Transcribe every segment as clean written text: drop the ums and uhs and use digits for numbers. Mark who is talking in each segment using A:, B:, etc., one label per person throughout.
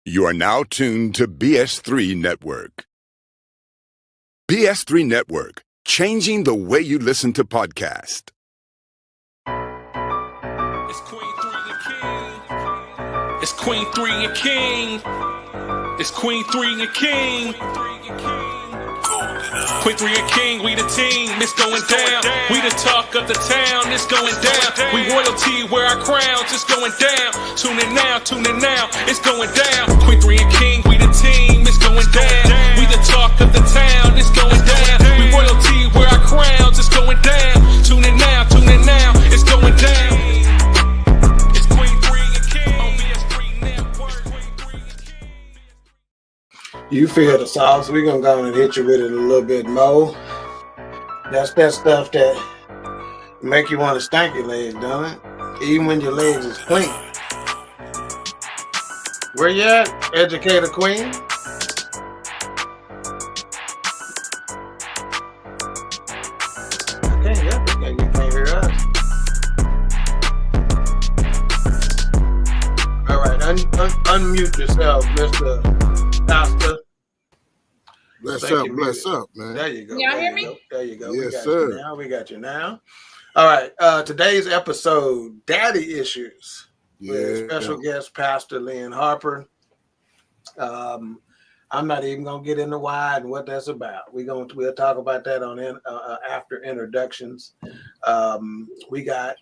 A: You are now tuned to BS3 Network. BS3 Network, changing the way you listen to podcasts.
B: It's Queen3 King. It's Queen3 King. It's Queen3 King. Queen3 King, we the team, it's going down. We the talk of the town, it's going down. We royalty, wear our crowns, it's going down. Tune in now, it's going down. Queen3 King, we the team, it's going down. We the talk of the town, it's going down. We royalty, wear our crowns, it's going down. Tune in now, it's going down. It's Queen3 King on BS3 Network.
C: You feel the sauce. We're going to go and hit you with it a little bit more. That's that stuff that make you want to stank your legs, don't it? Even when your legs is clean. Where you at, Educator Queen? I can't help it. You can't hear us. All right, unmute yourself, Mr. Pastor.
D: Bless up, man.
C: There you go.
E: Y'all hear me?
C: There you go.
D: Yes, sir.
C: We got you now. All right. Today's episode, Daddy Issues, with special guest Pastor Lynn Harper. I'm not even gonna get into why and what that's about. We'll talk about that on after introductions. We got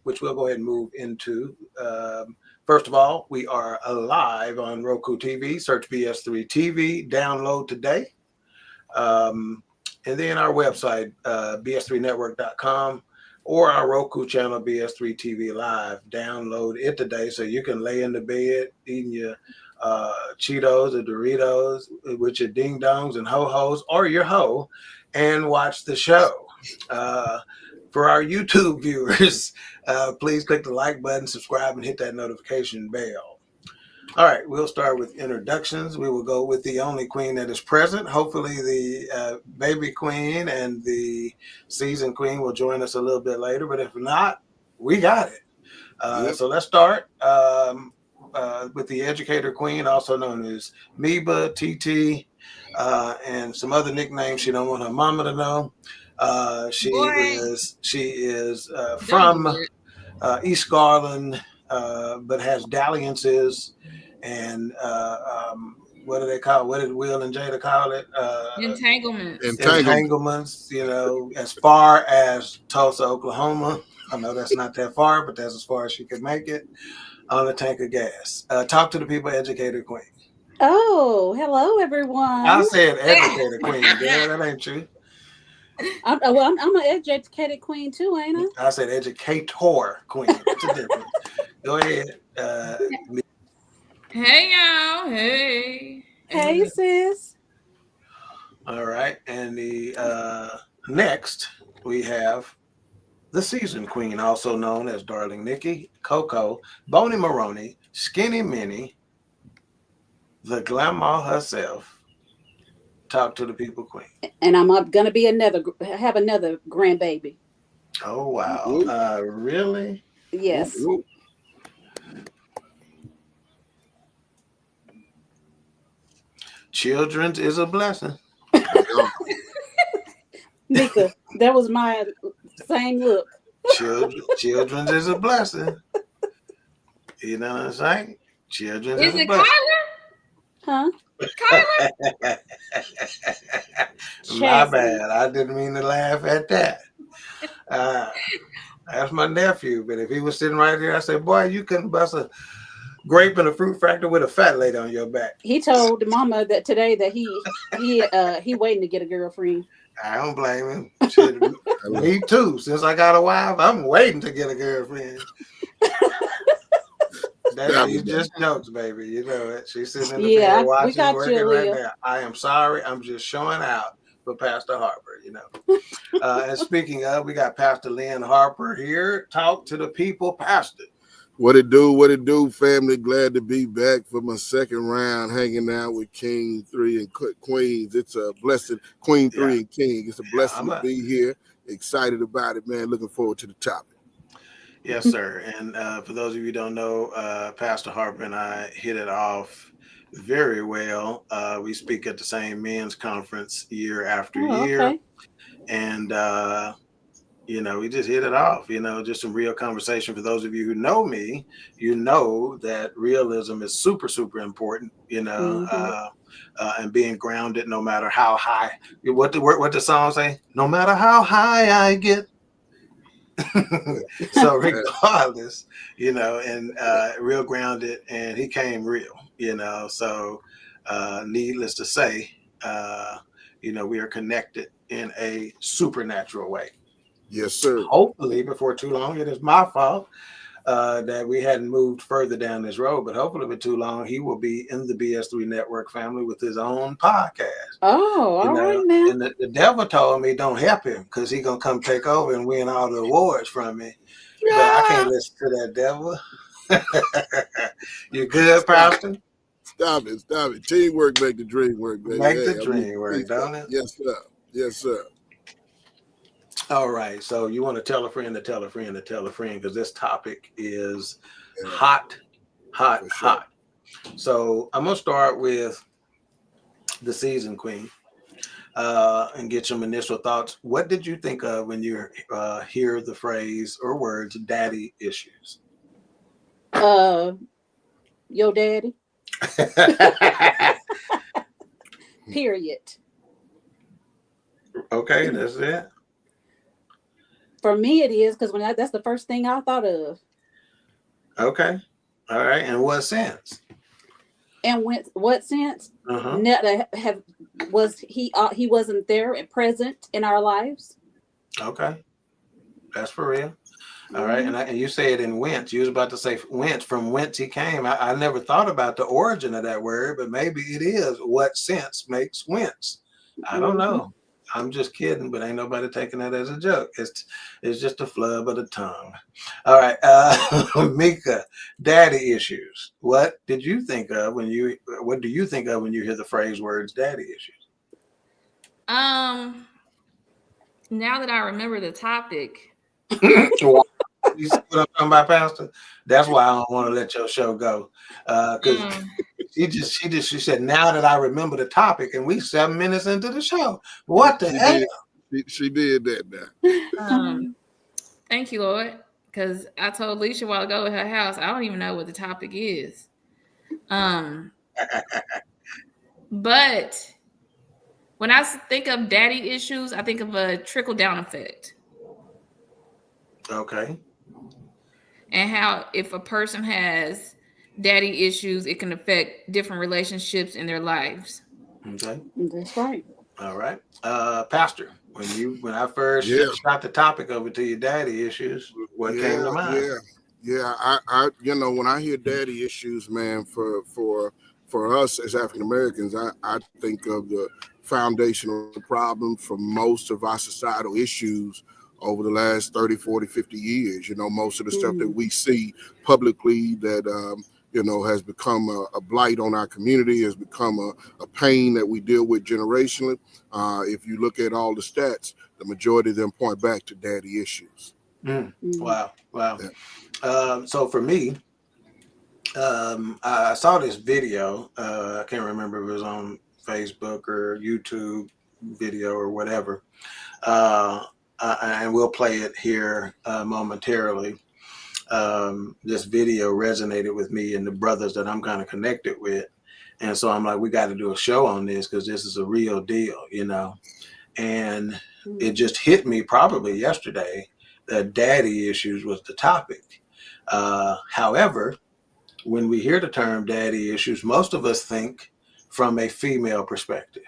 C: which we'll go ahead and move into. First of all, we are live on Roku TV. Search BS3 TV. Download today. And then our website, bs3network.com, or our Roku channel, BS3 TV Live. Download it today so you can lay in the bed eating your Cheetos or Doritos with your ding-dongs and ho-hos or your hoe and watch the show. For our YouTube viewers, please click the like button, subscribe, and hit that notification bell. All right, we'll start with introductions. We will go with the only queen that is present. Hopefully the baby queen and the seasoned queen will join us a little bit later, but if not, we got it. So let's start with the educator queen, also known as Meba, TT, and some other nicknames she don't want her mama to know. She is from East Garland, but has dalliances and what do they call it? What did Will and Jada call it? Entanglements, you know, as far as Tulsa, Oklahoma. I know that's not that far, but that's as far as she could make it on a tank of gas. Talk to the people, educator queen.
E: Oh, hello, everyone.
C: I said educator queen. Yeah, that ain't true.
E: I'm an educated queen too, ain't
C: I said educator queen. It's a difference. Go ahead.
F: Hey, y'all. Hey.
E: Hey, sis.
C: All right. And the next we have the seasoned queen, also known as Darling Nikki, Coco, Boney Maroney, Skinny Minnie, the Grandma herself. Talk to the people, queen.
E: And I'm gonna be have another grandbaby.
C: Oh wow! Really?
E: Yes.
C: Ooh. Children's is a blessing.
E: Nika, that was my same look.
C: Children's is a blessing. You know what I'm saying? Children's is a blessing.
E: Huh?
C: My bad. I didn't mean to laugh at that. That's my nephew, but if he was sitting right here, I said, boy, you couldn't bust a grape in a fruit factory with a fat lady on your back.
E: He told the mama that today that he waiting to get a girlfriend.
C: I don't blame him. Me too. Since I got a wife, I'm waiting to get a girlfriend. That's just jokes, baby. You know it. She's sitting in the bed watching, working right now. I am sorry. I'm just showing out for Pastor Harper, you know. And speaking of, we got Pastor Lynn Harper here. Talk to the people, Pastor.
D: What it do, family? Glad to be back for my second round, hanging out with King3 and Queens. It's a blessing. Queen3 and King. It's a blessing to be here. Excited about it, man. Looking forward to the topic.
C: Yes, sir. And for those of you who don't know, Pastor Harper and I hit it off very well. We speak at the same men's conference year after
E: Oh,
C: year.
E: okay.
C: And, we just hit it off, just some real conversation. For those of you who know me, you know that realism is super, super important, and being grounded no matter how high. What the song say? No matter how high I get. So regardless, and real grounded, and he came real, so needless to say, we are connected in a supernatural way.
D: Yes, sir.
C: Hopefully before too long. It is my fault that we hadn't moved further down this road, but hopefully before too long he will be in the BS3 network family with his own podcast.
E: Oh, all right now.
C: And the devil told me don't help him because he's gonna come take over and win all the awards from me. But I can't listen to that devil. You good, Pastor?
D: Stop it. Teamwork make the dream work, baby.
C: Make the dream work, don't it?
D: Yes, sir. Yes, sir.
C: All right. So you want to tell a friend to tell a friend to tell a friend, because this topic is hot. So I'm gonna start with the season queen and get some initial thoughts. What did you think of when you hear the phrase or words "daddy issues"?
E: Your daddy. Period.
C: Okay, that's it.
E: For me, it is, because that's the first thing I thought of.
C: Okay, all right. In what sense?
E: And what sense? He wasn't there and present in our lives.
C: Okay, that's for real. All right, and you say it in whence. You was about to say whence, from whence he came. I never thought about the origin of that word, but maybe it is what sense makes whence. I don't know. I'm just kidding, but ain't nobody taking that as a joke. It's just a flub of the tongue. All right, Mika, daddy issues. What do you think of when you hear the phrase words daddy issues?
F: Now that I remember the topic.
C: You see what I'm talking about, Pastor? That's why I don't want to let your show go. Because she said, now that I remember the topic, and we 7 minutes into the show. What the hell?
D: She did that now.
F: Thank you, Lord. Because I told Alicia a while ago at her house, I don't even know what the topic is. But when I think of daddy issues, I think of a trickle-down effect.
C: Okay.
F: And how if a person has daddy issues, it can affect different relationships in their lives.
C: Okay.
E: That's right.
C: All right. Pastor, when I first shot the topic over to you, daddy issues, what came to mind?
D: Yeah. I when I hear daddy issues, man, for us as African Americans, I think of the foundational problem for most of our societal issues over the last 30, 40, 50 years. Most of the stuff that we see publicly that has become a blight on our community, has become a pain that we deal with generationally. If you look at all the stats, the majority of them point back to daddy issues.
C: Wow.
D: Yeah.
C: So for me, I saw this video. I can't remember if it was on Facebook or YouTube video or whatever. And we'll play it here momentarily. This video resonated with me and the brothers that I'm kind of connected with. And so I'm like, we got to do a show on this because this is a real deal, And it just hit me probably yesterday that daddy issues was the topic. However, when we hear the term daddy issues, most of us think from a female perspective.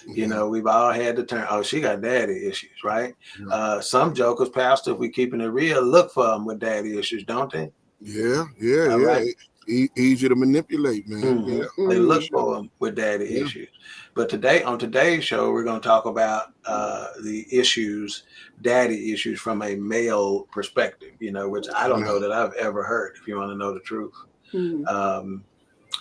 C: We've all had the term, oh, she got daddy issues, right? Yeah. Some jokers, Pastor, if we keeping it real, look for them with daddy issues, don't they?
D: Yeah.
C: Right?
D: Easy to manipulate, man. Yeah.
C: They look for them with daddy issues. But on today's show, we're going to talk about the daddy issues from a male perspective, which I don't know that I've ever heard, if you want to know the truth.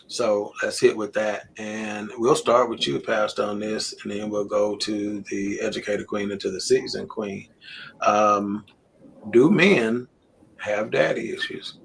C: So let's hit with that. And we'll start with you, Pastor, on this, and then we'll go to the educated queen and to the seasoned queen. Do men have daddy issues?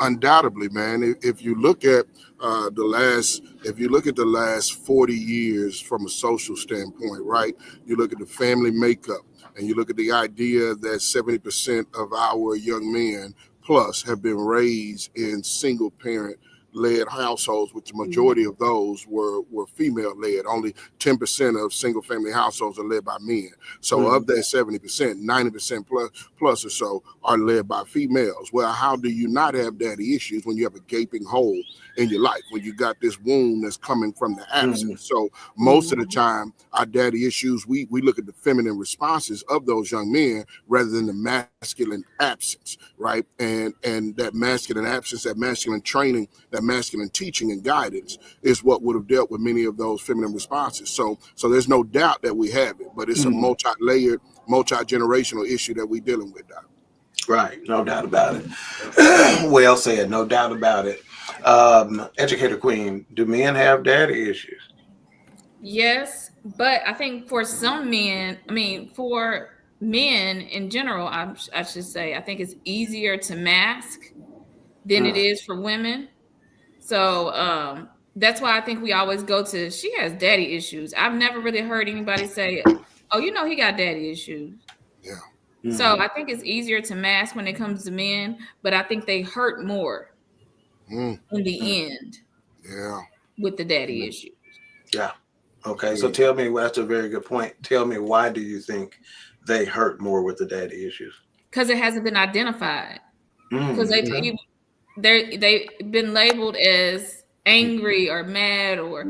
D: Undoubtedly, man. If you look at the last 40 years from a social standpoint, right? You look at the family makeup, and you look at the idea that 70% of our young men plus have been raised in single parent led households, which the majority of those were female led. Only 10% of single family households are led by men. So of that 70%, 90% plus or so are led by females. Well, how do you not have daddy issues when you have a gaping hole in your life, when you got this wound that's coming from the absence? So most of the time, our daddy issues, we look at the feminine responses of those young men rather than the masculine absence, right? And that masculine absence, that masculine training, that masculine teaching and guidance is what would have dealt with many of those feminine responses. So there's no doubt that we have it, but it's a multi-layered, multi-generational issue that we're dealing with, Doc.
C: Right, no doubt about it. Well said, no doubt about it. Educator Queen, do men have daddy issues?
F: Yes, but I think for some men, for men in general, I should say, I think it's easier to mask than it is for women. So that's why I think we always go to, she has daddy issues. I've never really heard anybody say, oh, he got daddy issues.
D: Yeah.
F: So I think it's easier to mask when it comes to men, but I think they hurt more in the end.
D: Yeah.
F: With the daddy issues.
C: Yeah. Okay. So tell me, that's a very good point. Tell me, why do you think they hurt more with the daddy issues?
F: Because it hasn't been identified. Because they've been labeled as angry or mad or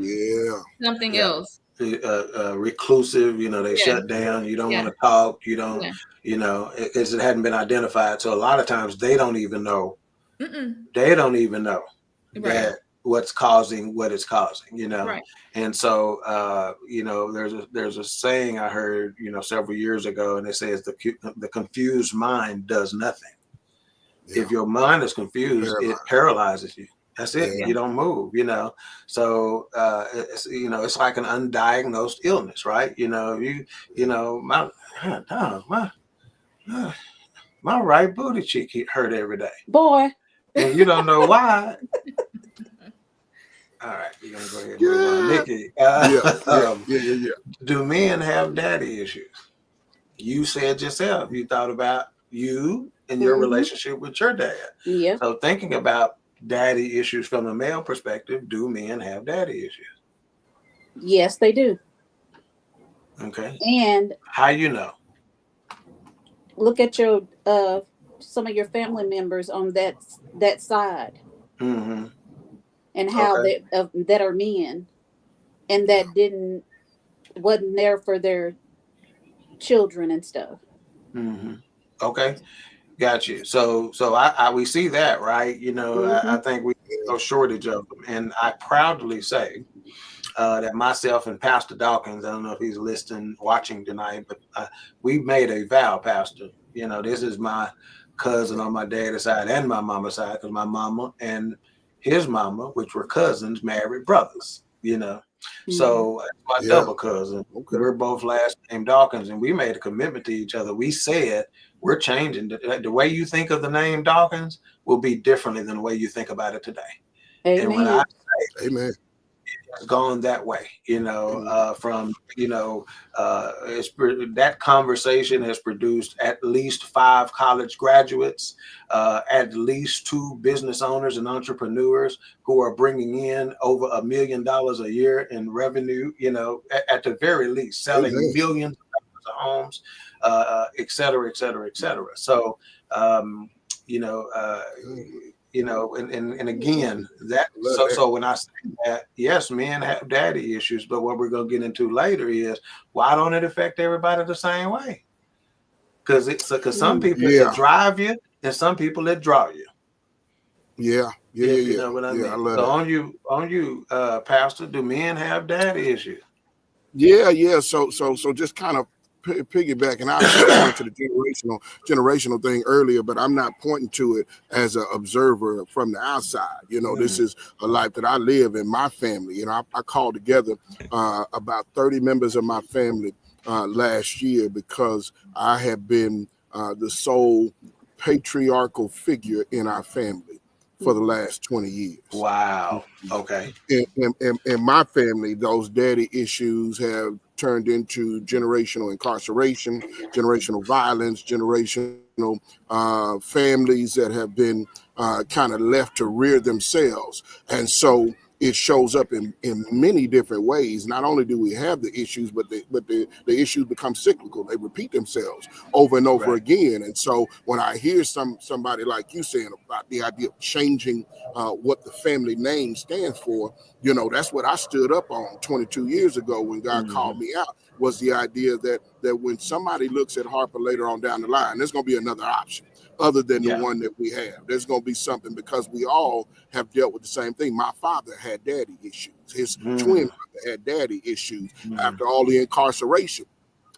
F: something else.
C: Reclusive, they shut down. You don't want to talk. You don't, it hadn't been identified. So a lot of times they don't even know. They don't even know that what's causing what it's causing,
F: Right.
C: And so, there's a saying I heard, several years ago, and it says the confused mind does nothing. Yeah. If your mind is confused, it paralyzes you. That's it. Yeah. You don't move, So, it's like an undiagnosed illness, right? My right booty cheek hurt every day.
E: Boy.
C: And you don't know why. All right, we're gonna go ahead and move on. Nikki, do men have daddy issues? You said yourself, you thought about you and your relationship with your dad.
E: Yeah.
C: So thinking about daddy issues from a male perspective, do men have daddy issues?
E: Yes, they do.
C: Okay.
E: And
C: how you know?
E: Look at your some of your family members on that side. And how that are men, and that wasn't there for their children and stuff.
C: Okay, got you. So we see that, right? I think we have no shortage of them, and I proudly say that myself and Pastor Dawkins, I don't know if he's watching tonight, but we made a vow, Pastor. This is my cousin on my dad's side and my mama's side, because my mama and his mama, which were cousins, married brothers, So my double cousin, we're both last name Dawkins, and we made a commitment to each other. We said we're changing. The way you think of the name Dawkins will be differently than the way you think about it today.
E: Amen.
C: And when I say
D: amen,
C: it's gone that way, that conversation has produced at least 5 college graduates, at least 2 business owners and entrepreneurs who are bringing in over $1 million a year in revenue, at the very least, selling millions of homes, et cetera, et cetera, et cetera. So, and again, so when I say that, yes, men have daddy issues, but what we're going to get into later is, why don't it affect everybody the same way? Because some people that drive you, and some people that draw you.
D: Yeah.
C: You know what I mean? So on you, Pastor, do men have daddy issues?
D: Yeah. So just kind of piggyback, and I pointed to the generational thing earlier, but I'm not pointing to it as an observer from the outside. This is a life that I live in my family. I called together about 30 members of my family last year, because I have been the sole patriarchal figure in our family. for the last 20 years.
C: Wow. Okay.
D: In my family, those daddy issues have turned into generational incarceration, generational violence, generational families that have been kind of left to rear themselves. And so it shows up in many different ways. Not only do we have the issues, but the issues become cyclical. They repeat themselves over and over again. And so when I hear somebody like you saying about the idea of changing what the family name stands for, you know, that's what I stood up on 22 years ago when God called me out, was the idea that when somebody looks at Harper later on down the line, there's going to be another option other than the one that we have. There's going to be something, because we all have dealt with the same thing. My father had daddy issues. His twin brother had daddy issues after all the incarceration.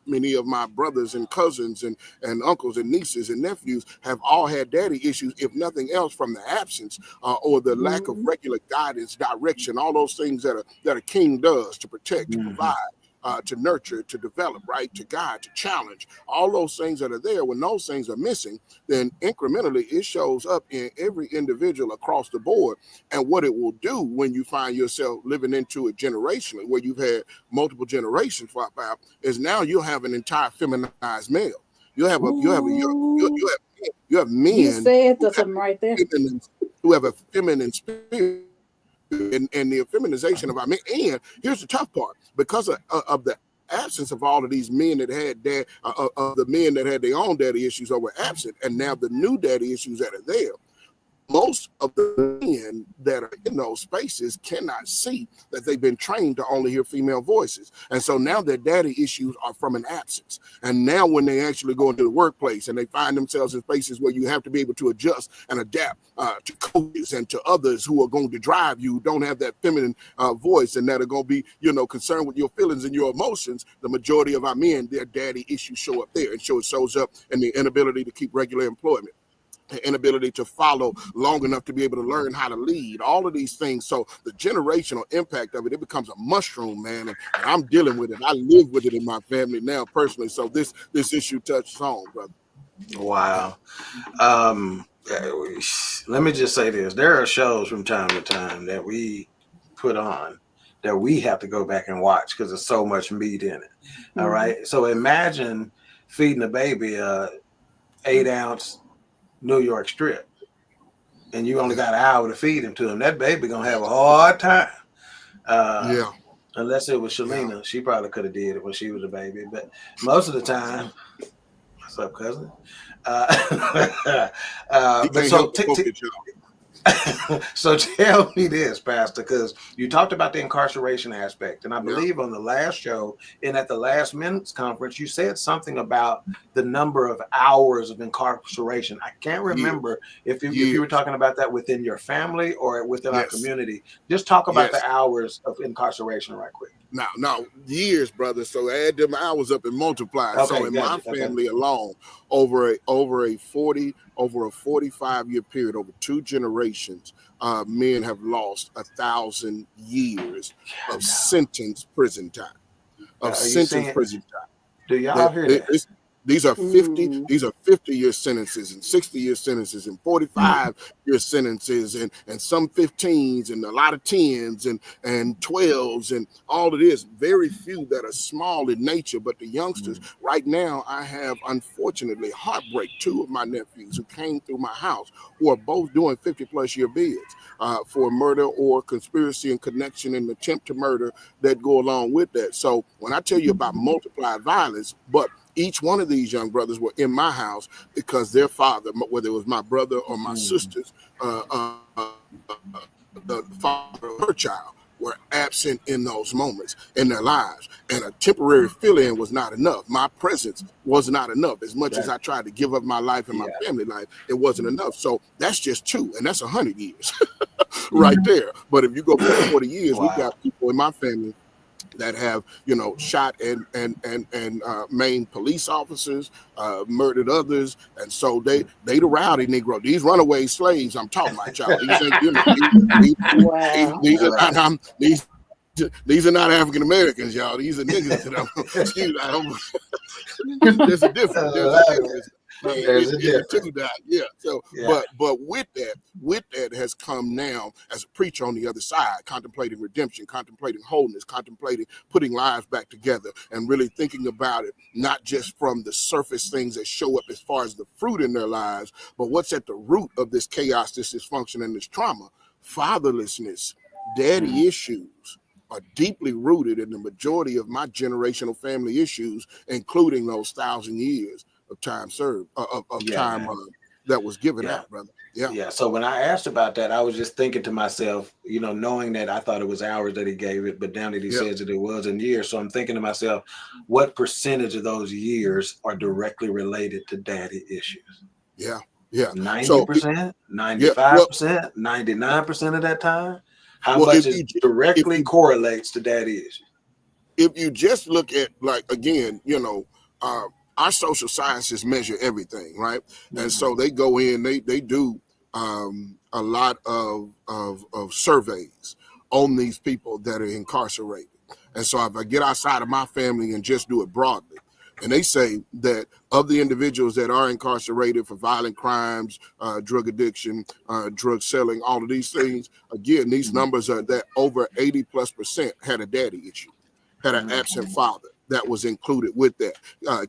D: Many of my brothers and cousins and uncles and nieces and nephews have all had daddy issues, if nothing else, from the absence or the lack of regular guidance, direction, all those things that a king does to protect, to provide, to nurture, to develop, right, to guide, to challenge, all those things that are there. When those things are missing, then incrementally it shows up in every individual across the board. And what it will do when you find yourself living into it generationally, where you've had multiple generations flop out, is now you'll have an entire feminized male. You have men.
E: You said something right there.
D: Who have a feminine spirit. And the feminization of our men. And here's the tough part: because of the absence of all of these men that had the men that had their own daddy issues that were absent, and now the new daddy issues that are there, most of the men that are in those spaces cannot see that they've been trained to only hear female voices. And so now their daddy issues are from an absence. And now when they actually go into the workplace and they find themselves in spaces where you have to be able to adjust and adapt to coaches and to others who are going to drive you, don't have that feminine voice, and that are going to be, you know, concerned with your feelings and your emotions, the majority of our men, their daddy issues show up there. And so it shows up in the inability to keep regular employment, the inability to follow long enough to be able to learn how to lead, all of these things. So the generational impact of it becomes a mushroom, man. And I'm dealing with it. I live with it in my family now personally. So this issue touches home, brother.
C: Wow. Let me just say this. There are shows from time to time that we put on that we have to go back and watch because there's so much meat in it. All right. So imagine feeding a baby a 8-ounce New York strip, and you only got an hour to feed him to him. That baby gonna have a hard time. Unless it was Shalina, she probably could have did it when she was a baby. But most of the time, what's up, cousin? So tell me this, Pastor, because you talked about the incarceration aspect, and I believe on the last show and at the last minutes conference, you said something about the number of hours of incarceration. I can't remember if you were talking about that within your family or within our community. Just talk about the hours of incarceration right quick.
D: Now, years, brother. So add them hours up and multiply. Okay, so in my family alone, over a 45-year period, over 2 generations, men have lost 1,000 years of sentenced prison time.
C: Do y'all hear that?
D: These are 50-year sentences and 60-year sentences and 45-year sentences and some 15s and a lot of 10s and 12s and all of this. Very few that are small in nature, but the youngsters right now, I have unfortunately heartbreak 2 of my nephews who came through my house who are both doing 50+ year bids for murder or conspiracy and connection and attempt to murder that go along with that. So when I tell you about multiplied violence, but each one of these young brothers were in my house because their father, whether it was my brother or my sister's, the father of her child, were absent in those moments in their lives. And a temporary fill-in was not enough. My presence was not enough. As much as I tried to give up my life and my family life, it wasn't enough. So that's just 2, and that's 100 years right there. But if you go back 40 years, we've got people in my family that have, you know, shot and maimed police officers, murdered others, and so they the rowdy Negro. These runaway slaves I'm talking about, y'all. These are not African Americans, y'all. These are niggas that I'm. Excuse me. There's a difference. There's a difference. But with that has come now as a preacher on the other side, contemplating redemption, contemplating wholeness, contemplating putting lives back together, and really thinking about it, not just from the surface things that show up as far as the fruit in their lives, but what's at the root of this chaos, this dysfunction, and this trauma. Fatherlessness, daddy issues are deeply rooted in the majority of my generational family issues, including those 1,000 years of time served, time that was given out, brother.
C: Yeah. So when I asked about that, I was just thinking to myself, knowing that I thought it was hours that he gave it, but now that he says that it was in years. So I'm thinking to myself, what percentage of those years are directly related to daddy issues?
D: Yeah.
C: 90%, 95%, 99% of that time? How much directly correlates to daddy issues?
D: If you just look at, like, again, our social sciences measure everything, right? And so they go in, they do a lot of surveys on these people that are incarcerated. And so if I get outside of my family and just do it broadly, and they say that of the individuals that are incarcerated for violent crimes, drug addiction, drug selling, all of these things, again, these numbers are that over 80+% had a daddy issue, had an absent father that was included with that.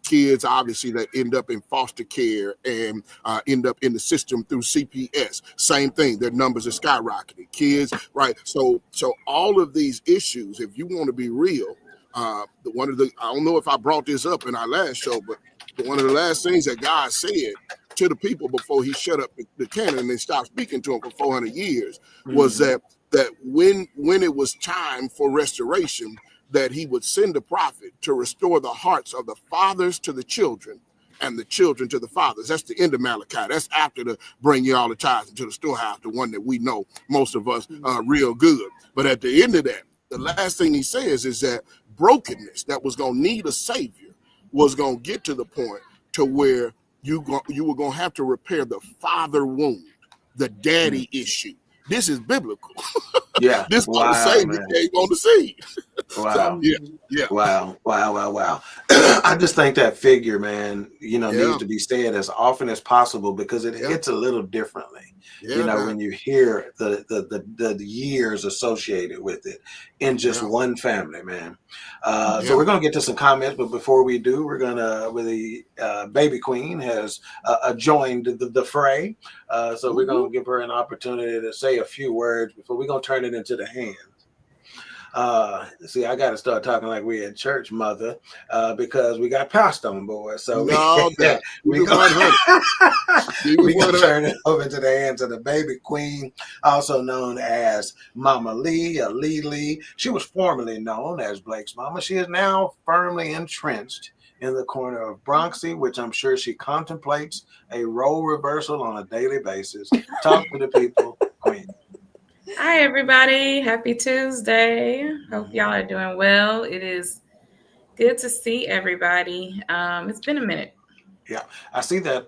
D: Kids, obviously, that end up in foster care and end up in the system through CPS. Same thing, their numbers are skyrocketing. Kids, right? So all of these issues, if you want to be real, I don't know if I brought this up in our last show, but one of the last things that God said to the people before he shut up the canon and they stopped speaking to him for 400 years was that when it was time for restoration, that he would send a prophet to restore the hearts of the fathers to the children and the children to the fathers. That's the end of Malachi. That's after the bring ye all the tithes into the storehouse, the one that we know most of us real good. But at the end of that, the last thing he says is that brokenness that was going to need a savior was going to get to the point to where you were going to have to repair the father wound, the daddy issue. This is biblical.
C: Yeah.
D: This Savior came on the scene.
C: Wow.
D: So,
C: Wow. I just think that figure, man, needs to be said as often as possible because it hits a little differently. When you hear the years associated with it in just one family, man. So we're gonna get to some comments, but before we do, we're gonna the baby queen has joined the fray. So we're gonna give her an opportunity to say a few words before we're gonna turn it into the hands. See, I got to start talking like we in church, mother, because we got pastor on board. So we gonna turn it over to the hands of the baby queen, also known as Mama Lee, Lee. She was formerly known as Blake's mama. She is now firmly entrenched in the corner of Bronxy, which I'm sure she contemplates a role reversal on a daily basis. Talk to the people, Queen.
F: Hi, everybody. Happy Tuesday. Hope y'all are doing well. It is good to see everybody. It's been a minute.
C: Yeah, I see that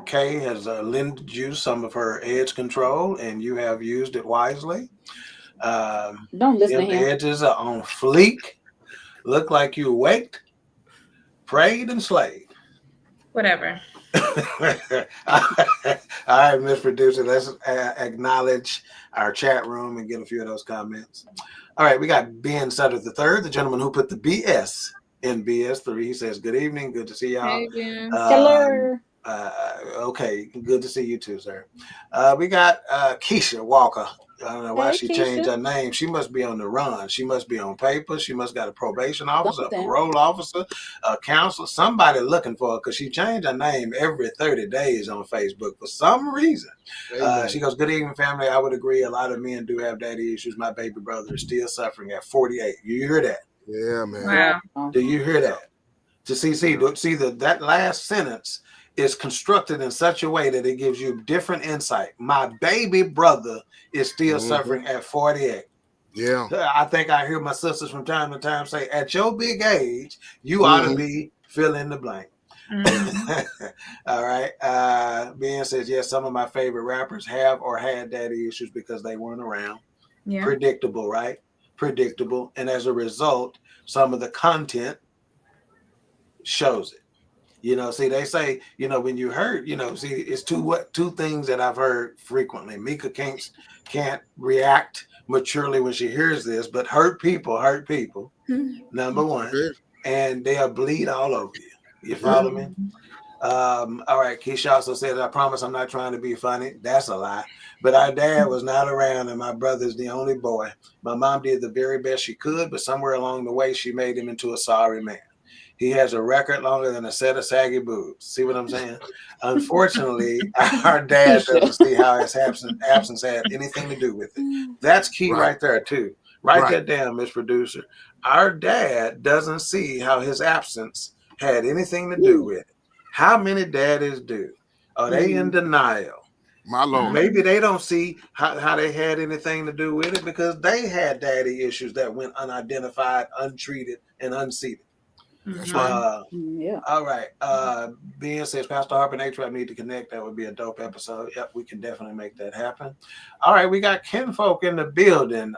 C: Kay has lended you some of her edge control, and you have used it wisely.
E: Don't listen to him.
C: The edges are on fleek. Look like you waked, prayed, and slayed.
F: Whatever.
C: All right, Miss Producer, let's acknowledge our chat room and get a few of those comments. All right, we got Ben Sutter III, the gentleman who put the BS in BS3. He says, good evening, good to see y'all.
F: Hey, Ben.
E: Hello.
C: Okay, good to see you too, sir. We got Keisha Walker. I don't know why she changed her name. She must be on the run. She must be on paper. She must got a probation officer, a parole officer, a counselor, somebody looking for her because she changed her name every 30 days on Facebook for some reason. She goes, good evening, family. I would agree. A lot of men do have daddy issues. My baby brother is still suffering at 48. You hear that?
D: Yeah, man.
F: Wow.
C: Do you hear that? That last sentence is constructed in such a way that it gives you different insight. My baby brother is still suffering at 48.
D: Yeah.
C: I think I hear my sisters from time to time say, at your big age, you ought to be fill in the blank. All right. Ben says, yes, some of my favorite rappers have or had daddy issues because they weren't around. Yeah. Predictable, right? Predictable. And as a result, some of the content shows it. See, they say, when you hurt, see, it's two things that I've heard frequently. Mika can't react maturely when she hears this, but hurt people, number one, and they'll bleed all over you. You follow me? All right, Keisha also said, I promise I'm not trying to be funny. That's a lie. But our dad was not around, and my brother's the only boy. My mom did the very best she could, but somewhere along the way, she made him into a sorry man. He has a record longer than a set of saggy boobs. See what I'm saying? Unfortunately, our dad doesn't see how his absence had anything to do with it. That's key right there, too. Write that down, Miss Producer. Our dad doesn't see how his absence had anything to do with it. How many daddies do? Are they in denial?
D: My Lord.
C: Maybe they don't see how they had anything to do with it because they had daddy issues that went unidentified, untreated, and unseated.
D: That's right.
E: Yeah.
C: All right. Ben says, Pastor Harper and A-Trap need to connect. That would be a dope episode. Yep, we can definitely make that happen. All right, we got kinfolk in the building.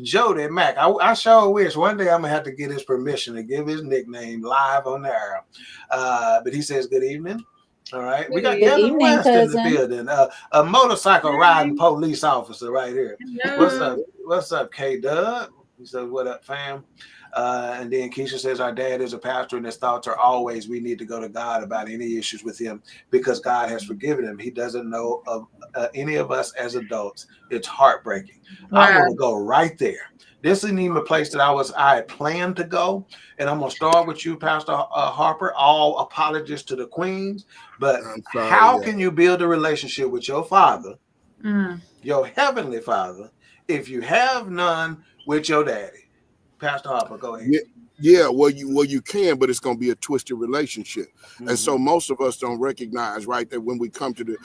C: Jody Mack. I sure wish one day I'm gonna have to get his permission to give his nickname live on the air. But he says, good evening. All right. We got Kevin West in the building. A motorcycle riding police officer right here. Hello. What's up, K-Dub? He says, what up, fam? And then Keisha says, our dad is a pastor and his thoughts are always, we need to go to God about any issues with him because God has forgiven him. He doesn't know of any of us as adults. It's heartbreaking. Wow. I'm going to go right there. This isn't even a place that I had planned to go. And I'm going to start with you, Pastor Harper. All apologies to the queens. But how can you build a relationship with your father, your heavenly father, if you have none with your daddy? Pastor Harper, go ahead.
D: Yeah, well, you can, but it's going to be a twisted relationship, and so most of us don't recognize, right, that when we come to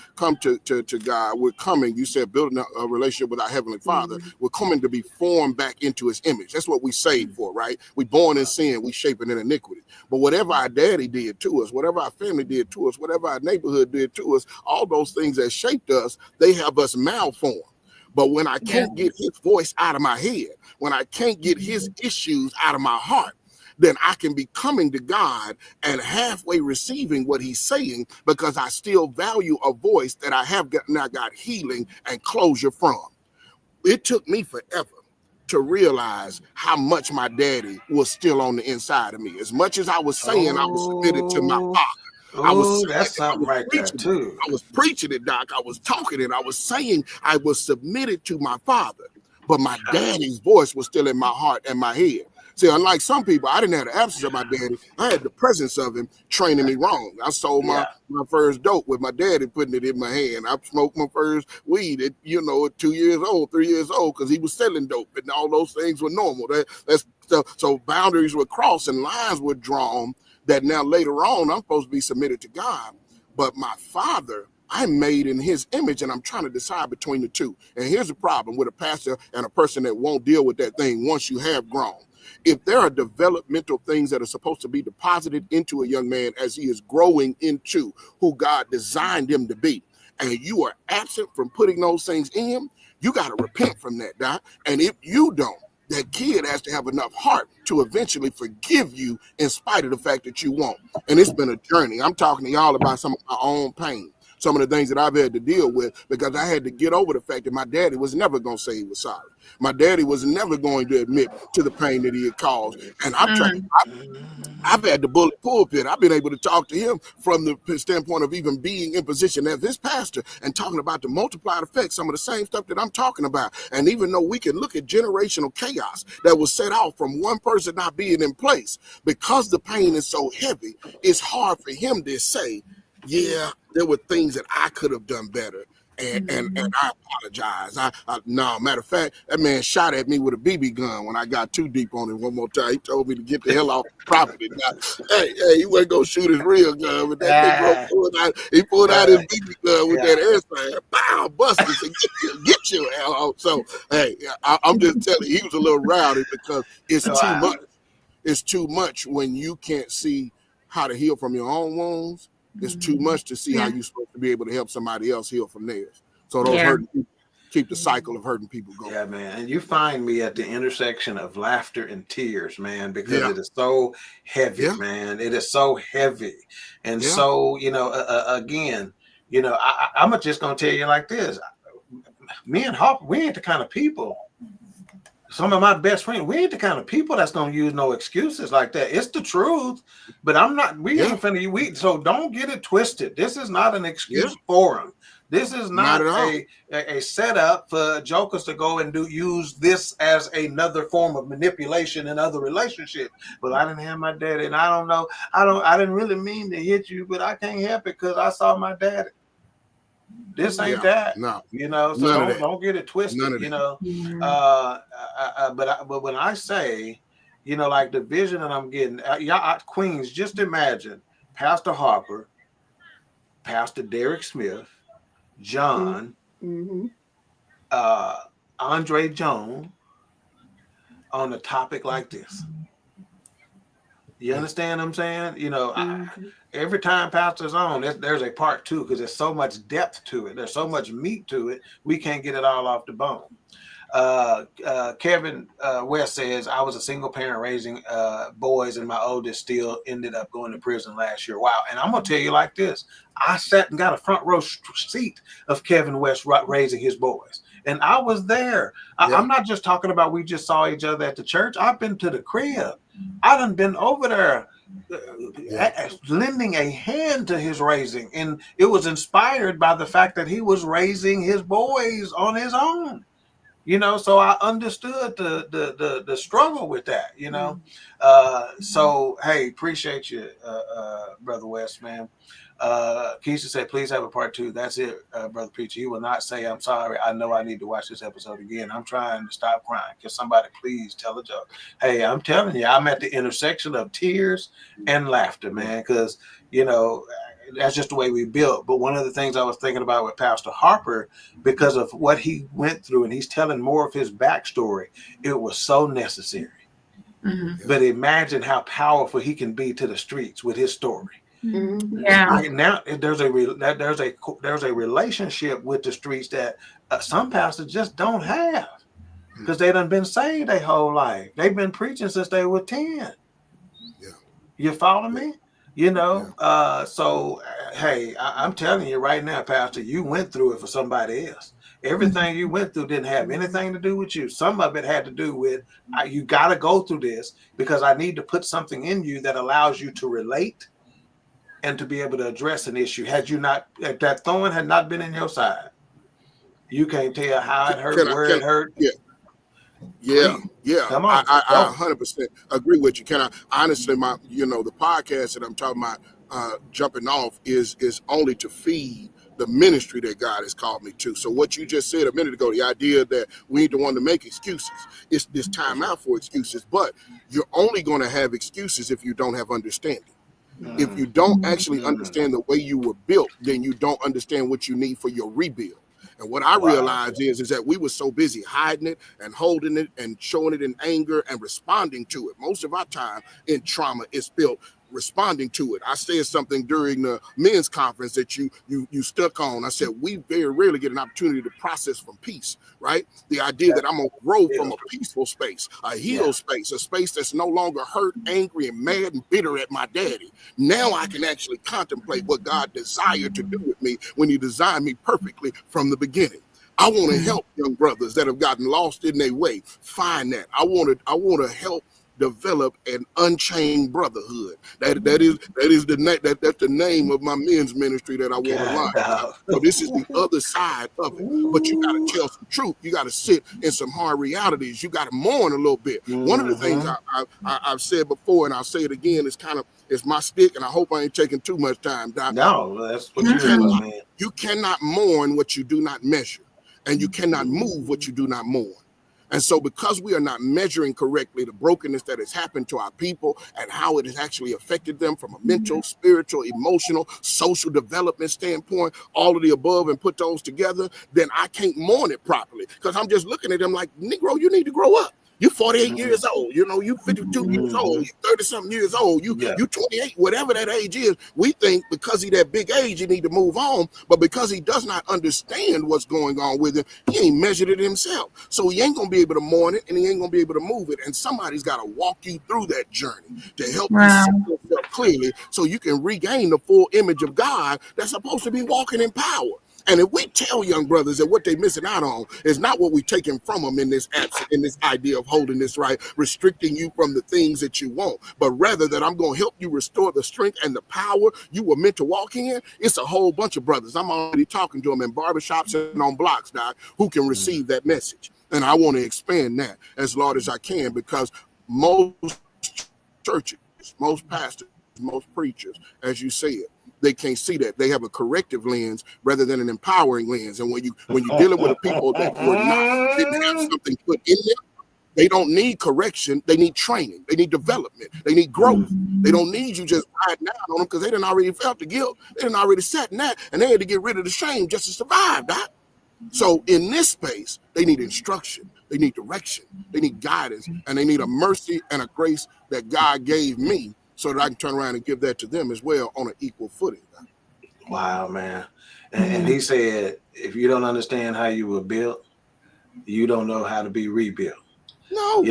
D: God, we're coming. You said building a relationship with our heavenly Father. We're coming to be formed back into His image. That's what we saved for, right? We born in sin, we shaping in iniquity. But whatever our daddy did to us, whatever our family did to us, whatever our neighborhood did to us, all those things that shaped us, they have us malformed. But when I can't get his voice out of my head, when I can't get his issues out of my heart, then I can be coming to God and halfway receiving what he's saying because I still value a voice that I have now got healing and closure from. It took me forever to realize how much my daddy was still on the inside of me. As much as I was saying I was submitted to my father.
C: That's something right there too.
D: I was preaching it, Doc. I was talking it. I was saying I was submitted to my father, but my daddy's voice was still in my heart and my head. See, unlike some people, I didn't have the absence of my daddy. I had the presence of him training me wrong. I sold my first dope with my daddy putting it in my hand. I smoked my first weed at 2 years old, 3 years old, because he was selling dope, and all those things were normal. So boundaries were crossed and lines were drawn. That now later on, I'm supposed to be submitted to God. But my father, I'm made in his image, and I'm trying to decide between the two. And here's the problem with a pastor and a person that won't deal with that thing once you have grown. If there are developmental things that are supposed to be deposited into a young man as he is growing into who God designed him to be, and you are absent from putting those things in him, you got to repent from that, Doc. And if you don't, that kid has to have enough heart to eventually forgive you in spite of the fact that you won't. And it's been a journey. I'm talking to y'all about some of my own pain, some of the things that I've had to deal with, because I had to get over the fact that my daddy was never going to say he was sorry. My daddy was never going to admit to the pain that he had caused. And I've had the bullet pulpit. I've been able to talk to him from the standpoint of even being in position as this pastor and talking about the multiplied effects, some of the same stuff that I'm talking about. And even though we can look at generational chaos that was set out from one person not being in place, because the pain is so heavy, it's hard for him to say, yeah, there were things that I could have done better. And I apologize. No, matter of fact, that man shot at me with a BB gun when I got too deep on him one more time. He told me to get the hell off the property. Hey, he wasn't gonna shoot his real gun, but that big bro pulled out his BB gun with that airfire. Bow, busted, and get your hell out. So hey, I'm just telling you, he was a little rowdy because it's too much. It's too much when you can't see how to heal from your own wounds. It's too much to see how you're supposed to be able to help somebody else heal from theirs. So those hurting people keep the cycle of hurting people going.
C: Yeah, man. And you find me at the intersection of laughter and tears, man, because it is so heavy, man. It is so heavy. And so, again, I'm just going to tell you like this. Me and Harper, we ain't the kind of people. Some of my best friends, we ain't the kind of people that's going to use no excuses like that. It's the truth, but I'm not, we ain't finna, so don't get it twisted. This is not an excuse forum. This is not a setup for jokers to go and use this as another form of manipulation in other relationships. Well, I didn't have my daddy, and I don't know. I didn't really mean to hit you, but I can't help it because I saw my daddy. This ain't that.
D: No.
C: So don't get it twisted. But when I say, like the vision that I'm getting, y'all Queens, just imagine Pastor Harper, Pastor Derek Smith, John, Andre Jones on a topic like this. You understand what I'm saying? Every time Pastor's on, there's a part 2 because there's so much depth to it. There's so much meat to it. We can't get it all off the bone. Kevin West says, I was a single parent raising boys, and my oldest still ended up going to prison last year. Wow. And I'm going to tell you like this. I sat and got a front row seat of Kevin West raising his boys. And I was there. I'm not just talking about we just saw each other at the church. I've been to the crib. I done been over there lending a hand to his raising. And it was inspired by the fact that he was raising his boys on his own. So I understood the struggle with that, So, hey, appreciate you, Brother West, man. Keisha said, please have a part 2. That's it, Brother Preacher. He will not say, I'm sorry. I know I need to watch this episode again. I'm trying to stop crying. Can somebody please tell a joke? Hey, I'm telling you, I'm at the intersection of tears and laughter, man, because, that's just the way we built. But one of the things I was thinking about with Pastor Harper, because of what he went through, and he's telling more of his backstory, it was so necessary. But imagine how powerful he can be to the streets with his story. Right now, there's a relationship with the streets that some pastors just don't have because they done been saved their whole life. They've been preaching since they were 10. You follow me? So hey, I'm telling you right now, Pastor, you went through it for somebody else. Everything you went through didn't have anything to do with you. Some of it had to do with you got to go through this because I need to put something in you that allows you to relate and to be able to address an issue. If that thorn had not been in your side, you can't tell how it hurt, where it hurt. Come on.
D: I 100% agree with you. Honestly, the podcast that I'm talking about jumping off is only to feed the ministry that God has called me to. So what you just said a minute ago, the idea that we need to want to make excuses, it's this time out for excuses, but you're only going to have excuses if you don't have understanding. If you don't actually understand the way you were built, then you don't understand what you need for your rebuild. And what I realized is that we were so busy hiding it and holding it and showing it in anger and responding to it. Most of our time in trauma is spent responding to it. I said something during the men's conference that you stuck on. I said, we very rarely get an opportunity to process from peace, right? The idea that I'm going to grow from a peaceful space, a healed space, a space that's no longer hurt, angry, and mad and bitter at my daddy. Now I can actually contemplate what God desired to do with me when he designed me perfectly from the beginning. I want to help young brothers that have gotten lost in their way find that. I want to help develop an unchained brotherhood. That's the name of my men's ministry that I want to launch. So this is the other side of it. But you got to tell some truth. You got to sit in some hard realities. You got to mourn a little bit. One of the things I've said before, and I'll say it again, it's my stick, and I hope I ain't taking too much time, Doc.
C: No, that's what you're doing, man.
D: You cannot mourn what you do not measure, and you cannot move what you do not mourn. And so because we are not measuring correctly the brokenness that has happened to our people and how it has actually affected them from a mental, spiritual, emotional, social development standpoint, all of the above, and put those together, then I can't mourn it properly because I'm just looking at them like, Negro, you need to grow up. You 48 years old, you 52 years old, you 30-something years old, you 28, whatever that age is. We think because he that big age, you need to move on. But because he does not understand what's going on with him, he ain't measured it himself. So he ain't going to be able to mourn it, and he ain't going to be able to move it. And somebody's got to walk you through that journey to help you see yourself clearly so you can regain the full image of God that's supposed to be walking in power. And if we tell young brothers that what they're missing out on is not what we're taking from them in this idea of holding this right, restricting you from the things that you want, but rather that I'm going to help you restore the strength and the power you were meant to walk in, it's a whole bunch of brothers. I'm already talking to them in barbershops and on blocks, Doc, who can receive that message. And I want to expand that as large as I can, because most churches, most pastors, most preachers, as you said, they can't see that. They have a corrective lens rather than an empowering lens. And when you're dealing with people that didn't have something put in them, they don't need correction. They need training. They need development. They need growth. They don't need you just riding out on them because they didn't already felt the guilt. They didn't already sat in that, and they had to get rid of the shame just to survive, Doc. So in this space, they need instruction. They need direction. They need guidance, and they need a mercy and a grace that God gave me, so that I can turn around and give that to them as well on an equal footing.
C: Wow, man. And he said, if you don't understand how you were built, you don't know how to be rebuilt.
D: No.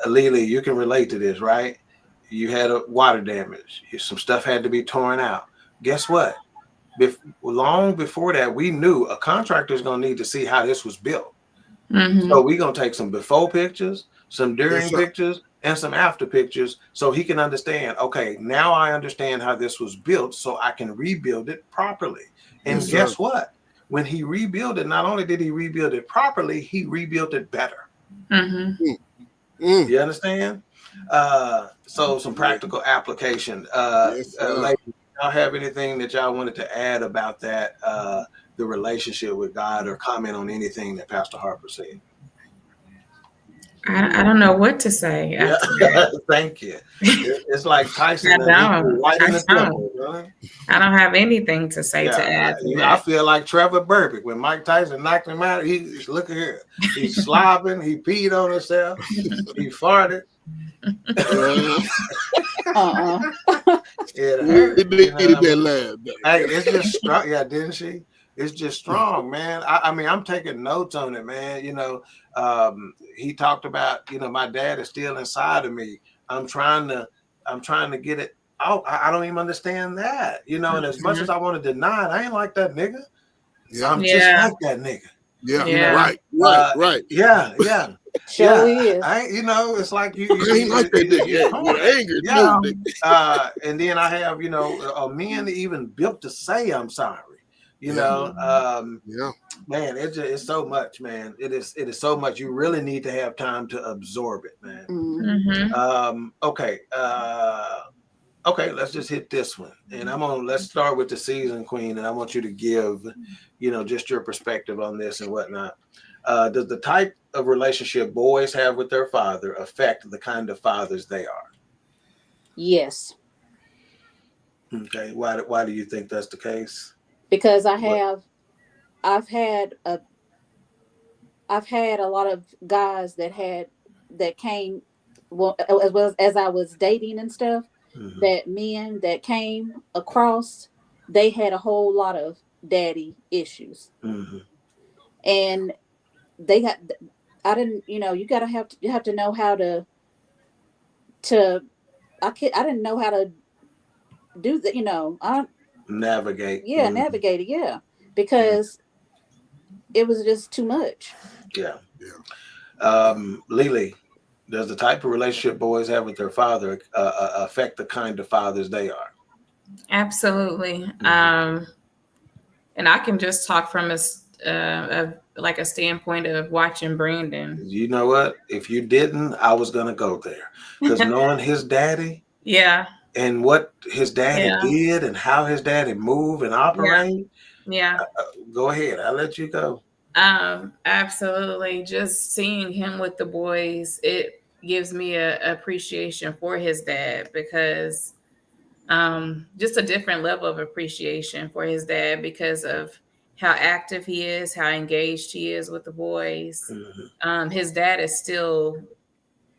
C: Lily, you can relate to this, right? You had a water damage. Some stuff had to be torn out. Guess what? Long before that, we knew a contractor is going to need to see how this was built. So we're going to take some before pictures, some during pictures, and some after pictures so he can understand, okay, now I understand how this was built so I can rebuild it properly. And guess what? When he rebuilt it, not only did he rebuild it properly, he rebuilt it better. You understand? So some practical application. Ladies, y'all have anything that y'all wanted to add about that, the relationship with God, or comment on anything that Pastor Harper said?
G: I don't know what to say.
C: Thank you. It's like Tyson.
G: I don't have anything to say to add to that.
C: I feel like Trevor Burbick when Mike Tyson knocked him out. He's look at here. He's slobbing. He peed on himself. He farted. It hurt. Hey, it's just strong. Yeah, didn't she? It's just strong, man. I mean, I'm taking notes on it, man. He talked about, my dad is still inside of me. I'm trying to get it out. I don't even understand that, and as much as I want to deny it, I ain't like that nigga. I'm just like that nigga.
D: Right.
C: Yeah.
E: Sure is.
C: It's like you
D: ain't like that nigga.
C: And then I have, men even built to say I'm sorry. Man, it's so much, man. It is so much. You really need to have time to absorb it, man. Okay, let's just hit this one. And let's start with the season queen, and I want you to give, just your perspective on this and whatnot. Does the type of relationship boys have with their father affect the kind of fathers they are?
E: Yes.
C: Okay. Why do you think that's the case? Because
E: I've had a lot of guys that came, well, as I was dating and stuff, that men that came across, they had a whole lot of daddy issues. And they got, I didn't, you have to know how to I didn't know how to do that,
C: navigate.
E: Navigate it, because it was just too much.
C: Lily, does the type of relationship boys have with their father affect the kind of fathers they are?
G: Absolutely. And I can just talk from a standpoint of watching Brandon.
C: You know what? If you didn't, I was going to go there, because knowing his daddy, and what his daddy did and how his daddy moved and operate. Go ahead. I'll let you go.
G: Absolutely. Just seeing him with the boys, it gives me a appreciation for his dad, because just a different level of appreciation for his dad because of how active he is, how engaged he is with the boys. His dad is still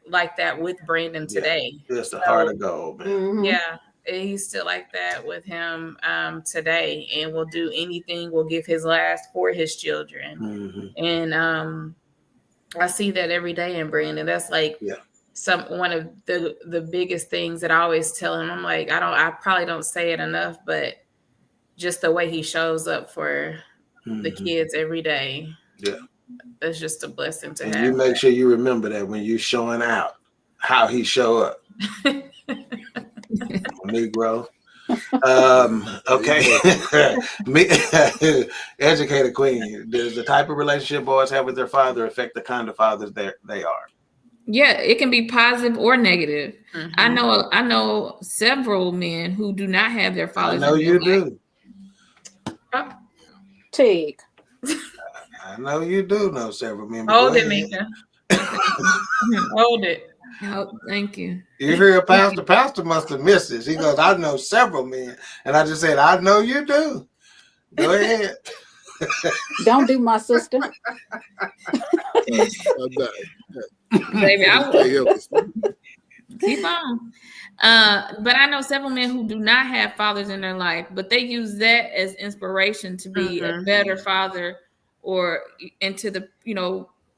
G: like that with Brandon today.
C: Just the heart of gold, man.
E: Mm-hmm.
G: Yeah, he's still like that with him today, and will do anything, will give his last for his children.
C: Mm-hmm.
G: And I see that every day in Brandon. That's like one of the biggest things that I always tell him. I'm like, I probably don't say it enough, but just the way he shows up for the kids every day.
C: Yeah.
G: It's just a blessing to have.
C: And you make sure you remember that when you're showing out, how he show up. Negro. Okay. Educated Queen. Does the type of relationship boys have with their father affect the kind of fathers they are?
F: Yeah, it can be positive or negative. I know several men who do not have their fathers.
C: I know you do.
E: Tig.
C: I know you do know several men.
G: Hold it, Mika. Hold it.
F: Oh, thank you.
C: You hear a pastor? Pastor must have missed this. He goes, I know several men. And I just said, I know you do. Go ahead.
E: Don't do my sister.
F: Baby, I will. Keep on. But I know several men who do not have fathers in their life, but they use that as inspiration to be a better father and to the,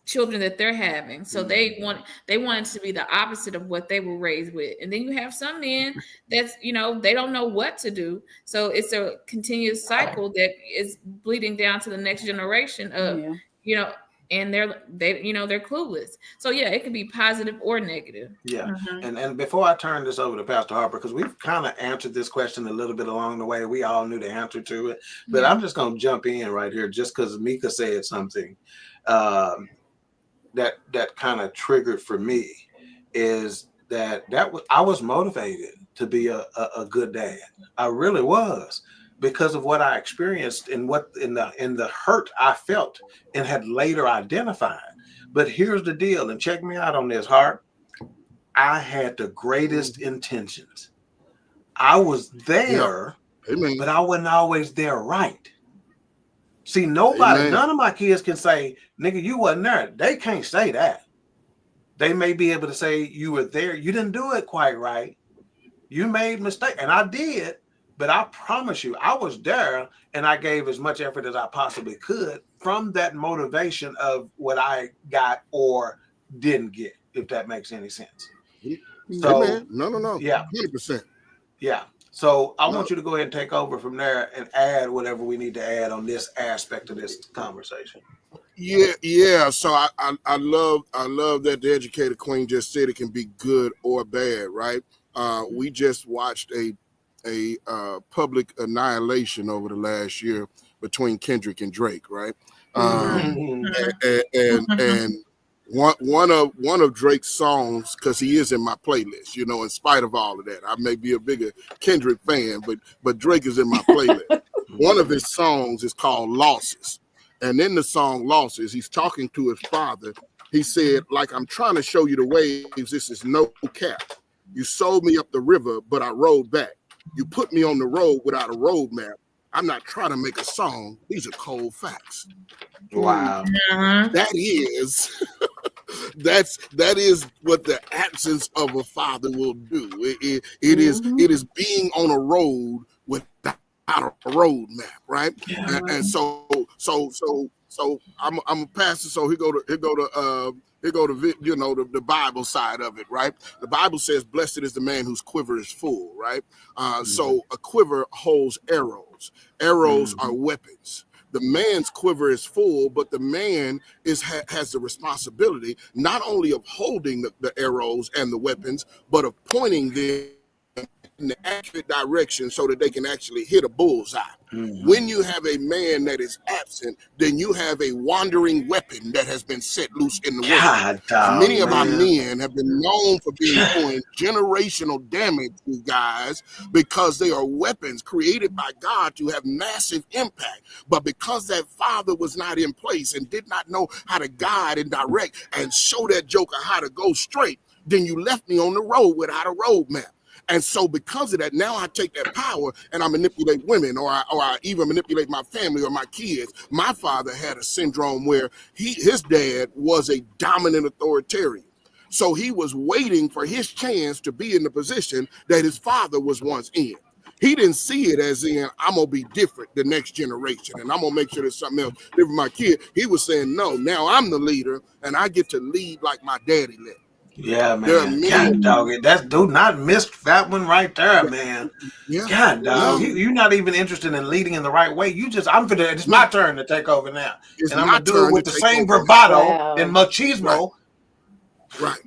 F: children that they're having. So they want it to be the opposite of what they were raised with. And then you have some men that's, they don't know what to do. So it's a continuous cycle that is bleeding down to the next generation of, and they're clueless. So yeah, it can be positive or negative.
C: Yeah. And before I turn this over to Pastor Harper, because we've kind of answered this question a little bit along the way, we all knew the answer to it, but I'm just going to jump in right here just because Mika said something that kind of triggered for me, is that I was motivated to be a good dad. I really was, because of what I experienced and what in the hurt I felt and had later identified. But here's the deal, and check me out on this, Hart. I had the greatest intentions. I was there, but I wasn't always there right. See, none of my kids can say, nigga, you wasn't there. They can't say that. They may be able to say you were there. You didn't do it quite right. You made mistakes. And I did, but I promise you, I was there and I gave as much effort as I possibly could from that motivation of what I got or didn't get, if that makes any sense. So,
D: no. Yeah. 100%.
C: Yeah. So I want you to go ahead and take over from there and add whatever we need to add on this aspect of this conversation.
D: Yeah. So I love that the Educated Queen just said it can be good or bad, right? We just watched a public annihilation over the last year between Kendrick and Drake, right? And one of Drake's songs, because he is in my playlist, in spite of all of that. I may be a bigger Kendrick fan, but Drake is in my playlist. One of his songs is called Losses. And in the song Losses, he's talking to his father. He said, like, I'm trying to show you the waves. This is no cap. You sold me up the river, but I rode back. You put me on the road without a road map. I'm not trying to make a song. These are cold facts.
C: Wow.
D: That is what the absence of a father will do. It is being on a road without a road map, right? Yeah. And so I'm a pastor. So here go to the Bible side of it, right? The Bible says, "Blessed is the man whose quiver is full," right? So a quiver holds arrows. Arrows are weapons. The man's quiver is full, but the man has the responsibility not only of holding the arrows and the weapons, but of pointing them in the accurate direction so that they can actually hit a bullseye. When you have a man that is absent, then you have a wandering weapon that has been set loose in the world. Many of our men have been known for doing generational damage to guys because they are weapons created by God to have massive impact. But because that father was not in place and did not know how to guide and direct and show that joker how to go straight, then you left me on the road without a road map. And so because of that, now I take that power and I manipulate women, or I even manipulate my family or my kids. My father had a syndrome where his dad was a dominant authoritarian. So he was waiting for his chance to be in the position that his father was once in. He didn't see it as in, I'm going to be different the next generation, and I'm going to make sure there's something else different for my kid. He was saying, no, now I'm the leader, and I get to lead like my daddy led.
C: Yeah, man. God, dog, that's do not miss that one right there, man.
D: Yeah.
C: God, dog, you're not even interested in leading in the right way. It's my turn to take over now, and I'm gonna do it with the same bravado and machismo.
D: Right.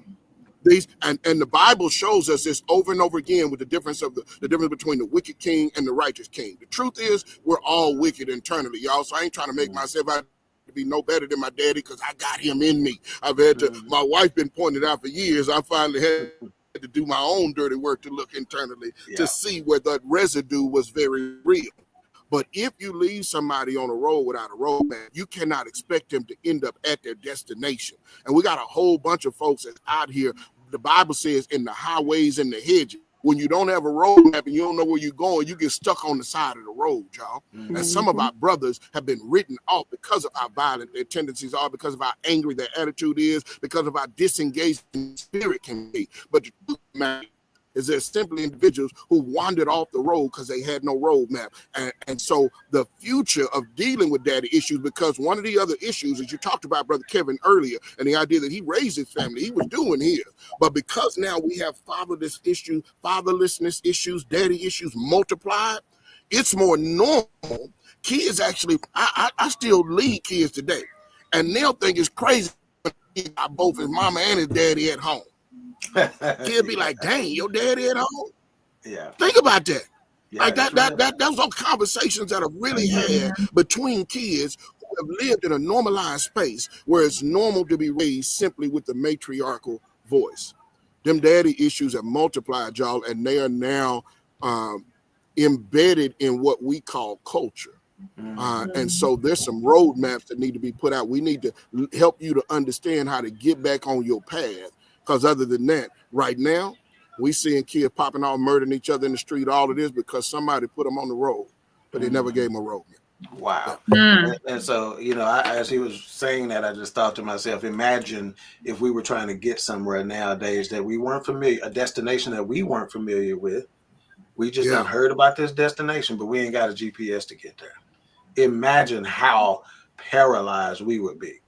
D: These and the Bible shows us this over and over again with the difference between the wicked king and the righteous king. The truth is, we're all wicked internally, y'all. So I ain't trying to make myself out to be no better than my daddy because I got him in me. I've had to. My wife been pointed out for years. I finally had to do my own dirty work to look internally to see where that residue was very real. But if you leave somebody on a road without a roadmap, you cannot expect them to end up at their destination. And we got a whole bunch of folks that's out here. The Bible says in the highways and the hedges, when you don't have a roadmap and you don't know where you're going, you get stuck on the side of the road, y'all. Mm-hmm. And some of our brothers have been written off because of how violent their tendencies are, because of how angry their attitude is, because of how disengaged spirit can be. But the truth, man, is there simply individuals who wandered off the road because they had no roadmap. And so the future of dealing with daddy issues, because one of the other issues, as you talked about, Brother Kevin, earlier, and the idea that he raised his family, he was doing here. But because now we have fatherlessness issues, daddy issues multiplied, it's more normal. Kids actually, I still lead kids today, and they'll think it's crazy when he got both his mama and his daddy at home. He'll be like, dang, your daddy at home? Yeah. Think about that. Yeah, like those are conversations that are really had between kids who have lived in a normalized space where it's normal to be raised simply with the matriarchal voice. Them daddy issues have multiplied, y'all, and they are now embedded in what we call culture. And so there's some roadmaps that need to be put out. We need to help you to understand how to get back on your path. Because other than that, right now, we seeing kids popping off, murdering each other in the street, all of this because somebody put them on the road, but they never gave them a road.
C: Wow. And so, as he was saying that, I just thought to myself, imagine if we were trying to get somewhere nowadays that we weren't familiar, a destination that we weren't familiar with. We just have heard about this destination, but we ain't got a GPS to get there. Imagine how paralyzed we would be.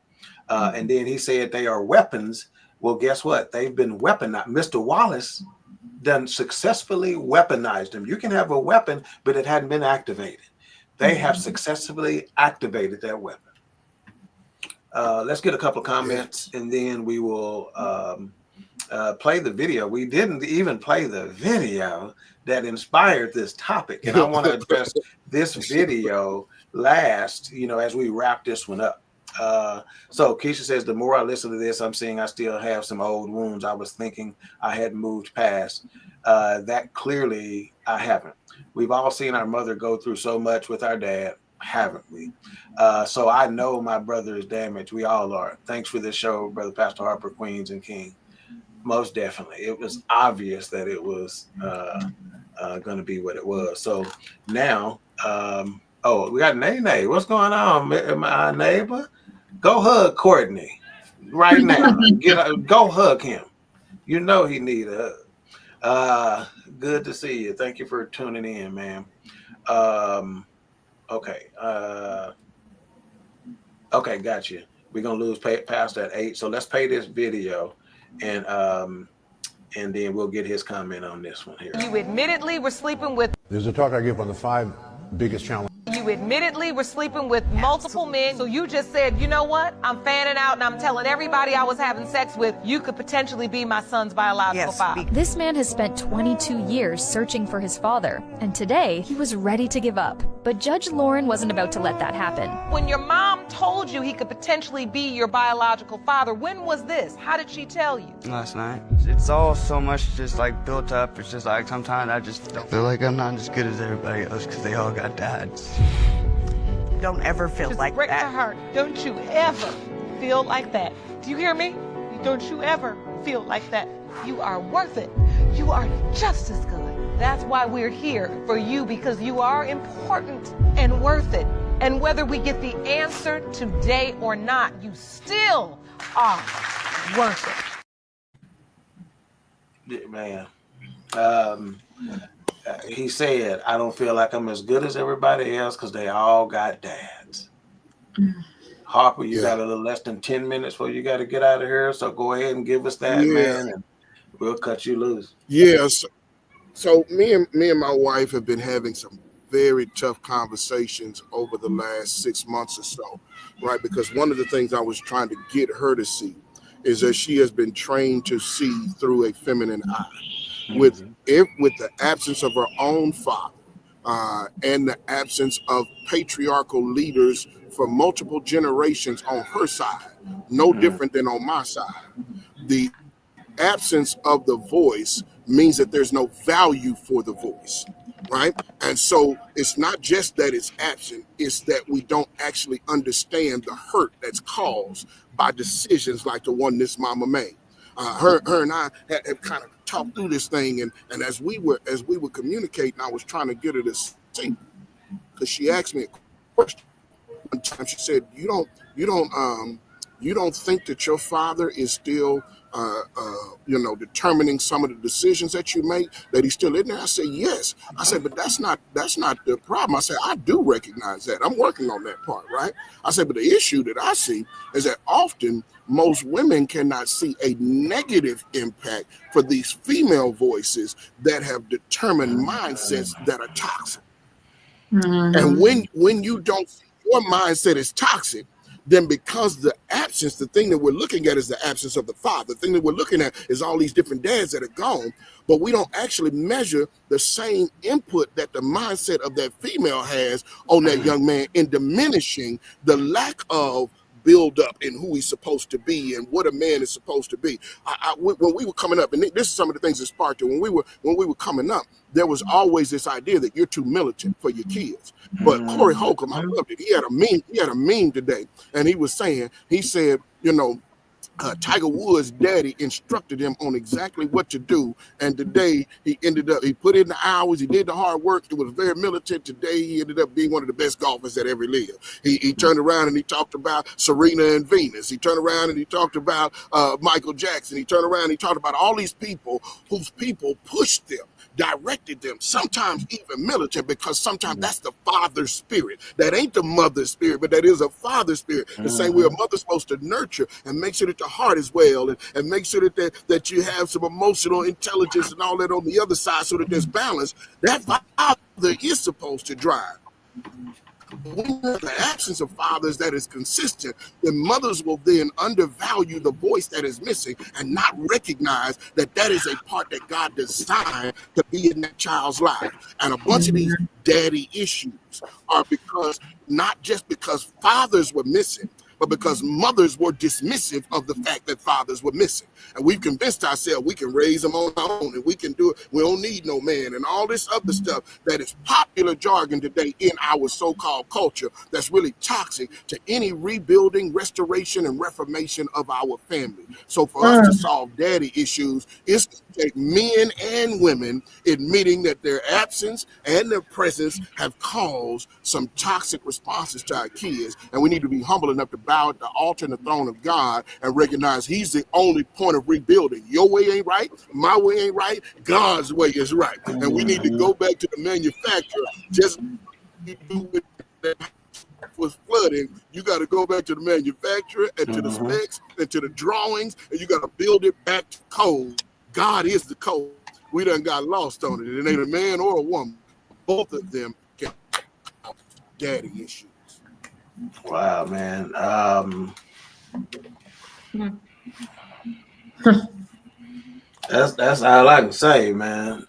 C: And then he said they are weapons. Well, guess what? They've been weaponized. Mr. Wallace done successfully weaponized them. You can have a weapon, but it hadn't been activated. They have successfully activated that weapon. Let's get a couple of comments, and then we will play the video. We didn't even play the video that inspired this topic, and I want to address this video last, as we wrap this one up. So Keisha says, the more I listen to this, I'm seeing I still have some old wounds I was thinking I had moved past. That clearly I haven't. We've all seen our mother go through so much with our dad, haven't we? So I know my brother is damaged. We all are. Thanks for this show, Brother Pastor Harper, Queens and King. Most definitely. It was obvious that it was going to be what it was. So now, we got Nene. What's going on, my neighbor? Go hug Courtney right now. Go hug him. You know he need a hug. Good to see you. Thank you for tuning in, man. Okay. Okay, got you. We're gonna lose past that 8. So let's pay this video, and then we'll get his comment on this one here.
H: You admittedly were sleeping with.
I: There's a talk I give on the 5 biggest challenges.
H: You admittedly were sleeping with multiple men, so you just said, you know what? I'm fanning out and I'm telling everybody I was having sex with, you could potentially be my son's biological father.
J: This man has spent 22 years searching for his father, and today he was ready to give up. But Judge Lauren wasn't about to let that happen.
H: When your mom told you he could potentially be your biological father, when was this? How did she tell you?
K: Last night. It's all so much just like built up. It's just like sometimes I just feel like I'm not as good as everybody else because they all got dads.
L: Don't ever feel
H: just
L: like
H: break
L: that.
H: My heart. Don't you ever feel like that. Do you hear me? Don't you ever feel like that. You are worth it. You are just as good. That's why we're here for you, because you are important and worth it. And whether we get the answer today or not, you still are worth it.
C: man. He said, I don't feel like I'm as good as everybody else because they all got dads. Harper, you got a little less than 10 minutes before you got to get out of here. So go ahead and give us that, man, and we'll cut you loose.
D: Yes. So me and my wife have been having some very tough conversations over the last 6 months or so, right? Because one of the things I was trying to get her to see is that she has been trained to see through a feminine eye. With the absence of her own father and the absence of patriarchal leaders for multiple generations on her side, no different than on my side. The absence of the voice means that there's no value for the voice, right? And so it's not just that it's absent, it's that we don't actually understand the hurt that's caused by decisions like the one this mama made. Her and I have kind of talked through this thing, and as we were communicating, I was trying to get her to see, because she asked me a question one time. She said, you don't think that your father is still determining some of the decisions that you make, that he's still in there? I said, yes. I said, but that's not the problem. I said, I do recognize that. I'm working on that part, right? I said, but the issue that I see is that often most women cannot see a negative impact for these female voices that have determined mindsets that are toxic. And when you don't see your mindset is toxic, then because the thing that we're looking at is the absence of the father. The thing that we're looking at is all these different dads that are gone, but we don't actually measure the same input that the mindset of that female has on that young man in diminishing the lack of build up in who he's supposed to be and what a man is supposed to be. When we were coming up, and this is some of the things that sparked it. When we were coming up, there was always this idea that you're too militant for your kids. But Corey Holcomb, I loved it. He had a meme today, and he said, Tiger Woods' daddy instructed him on exactly what to do. And today he put in the hours, he did the hard work. It was very militant. Today he ended up being one of the best golfers that ever lived. He turned around and he talked about Serena and Venus. He turned around and he talked about Michael Jackson. He turned around and he talked about all these people whose people pushed them, directed them, sometimes even militant, because sometimes that's the father spirit. That ain't the mother spirit, but that is a father spirit. The same way a mother's supposed to nurture and make sure that the heart is well, and make sure that you have some emotional intelligence and all that on the other side so that there's balance. That father is supposed to drive. When you have the absence of fathers that is consistent, then mothers will then undervalue the voice that is missing and not recognize that that is a part that God designed to be in that child's life. And a bunch of these daddy issues are not just because fathers were missing, but because mothers were dismissive of the fact that fathers were missing. And we've convinced ourselves we can raise them on our own and we can do it. We don't need no man and all this other stuff that is popular jargon today in our so-called culture that's really toxic to any rebuilding, restoration, and reformation of our family. So for us to solve daddy issues is to take men and women admitting that their absence and their presence have caused some toxic responses to our kids. And we need to be humble enough to bow at the altar and the throne of God and recognize he's the only point of rebuilding. Your way ain't right, my way ain't right, God's way is right. And we need to go back to the manufacturer. Just was flooding, you got to go back to the manufacturer and to the specs and to the drawings, and you got to build it back to code. God is the code. We done got lost on it. It ain't a man or a woman. Both of them can have daddy issues.
C: Wow, man. That's all I can say, man.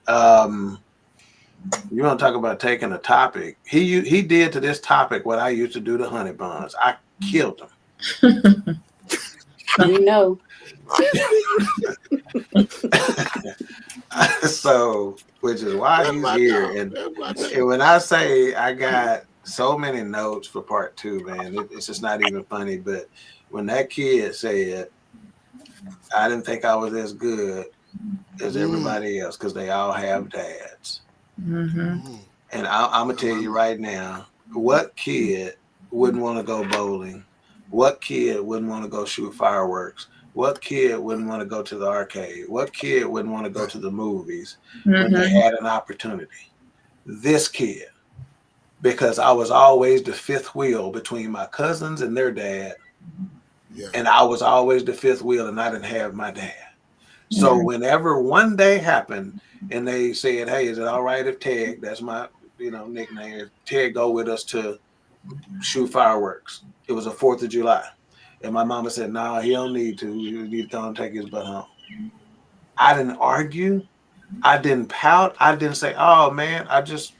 C: You want to talk about taking a topic? He did to this topic what I used to do to honey buns. I killed him. So, which is why he's here. And when I say I got so many notes for part 2, man, it's just not even funny. But when that kid said, I didn't think I was as good as everybody else because they all have dads. And I'm going to tell you right now, what kid wouldn't want to go bowling? What kid wouldn't want to go shoot fireworks? What kid wouldn't want to go to the arcade? What kid wouldn't want to go to the movies when they had an opportunity? This kid, because I was always the fifth wheel between my cousins and their dad.
D: Yeah.
C: And I was always the fifth wheel and I didn't have my dad. So whenever one day happened and they said, hey, is it all right if Ted, that's my nickname, if Ted go with us to shoot fireworks? It was a 4th of July. And my mama said, no, he don't need to. You need to go and take his butt home. I didn't argue. I didn't pout. I didn't say, oh man,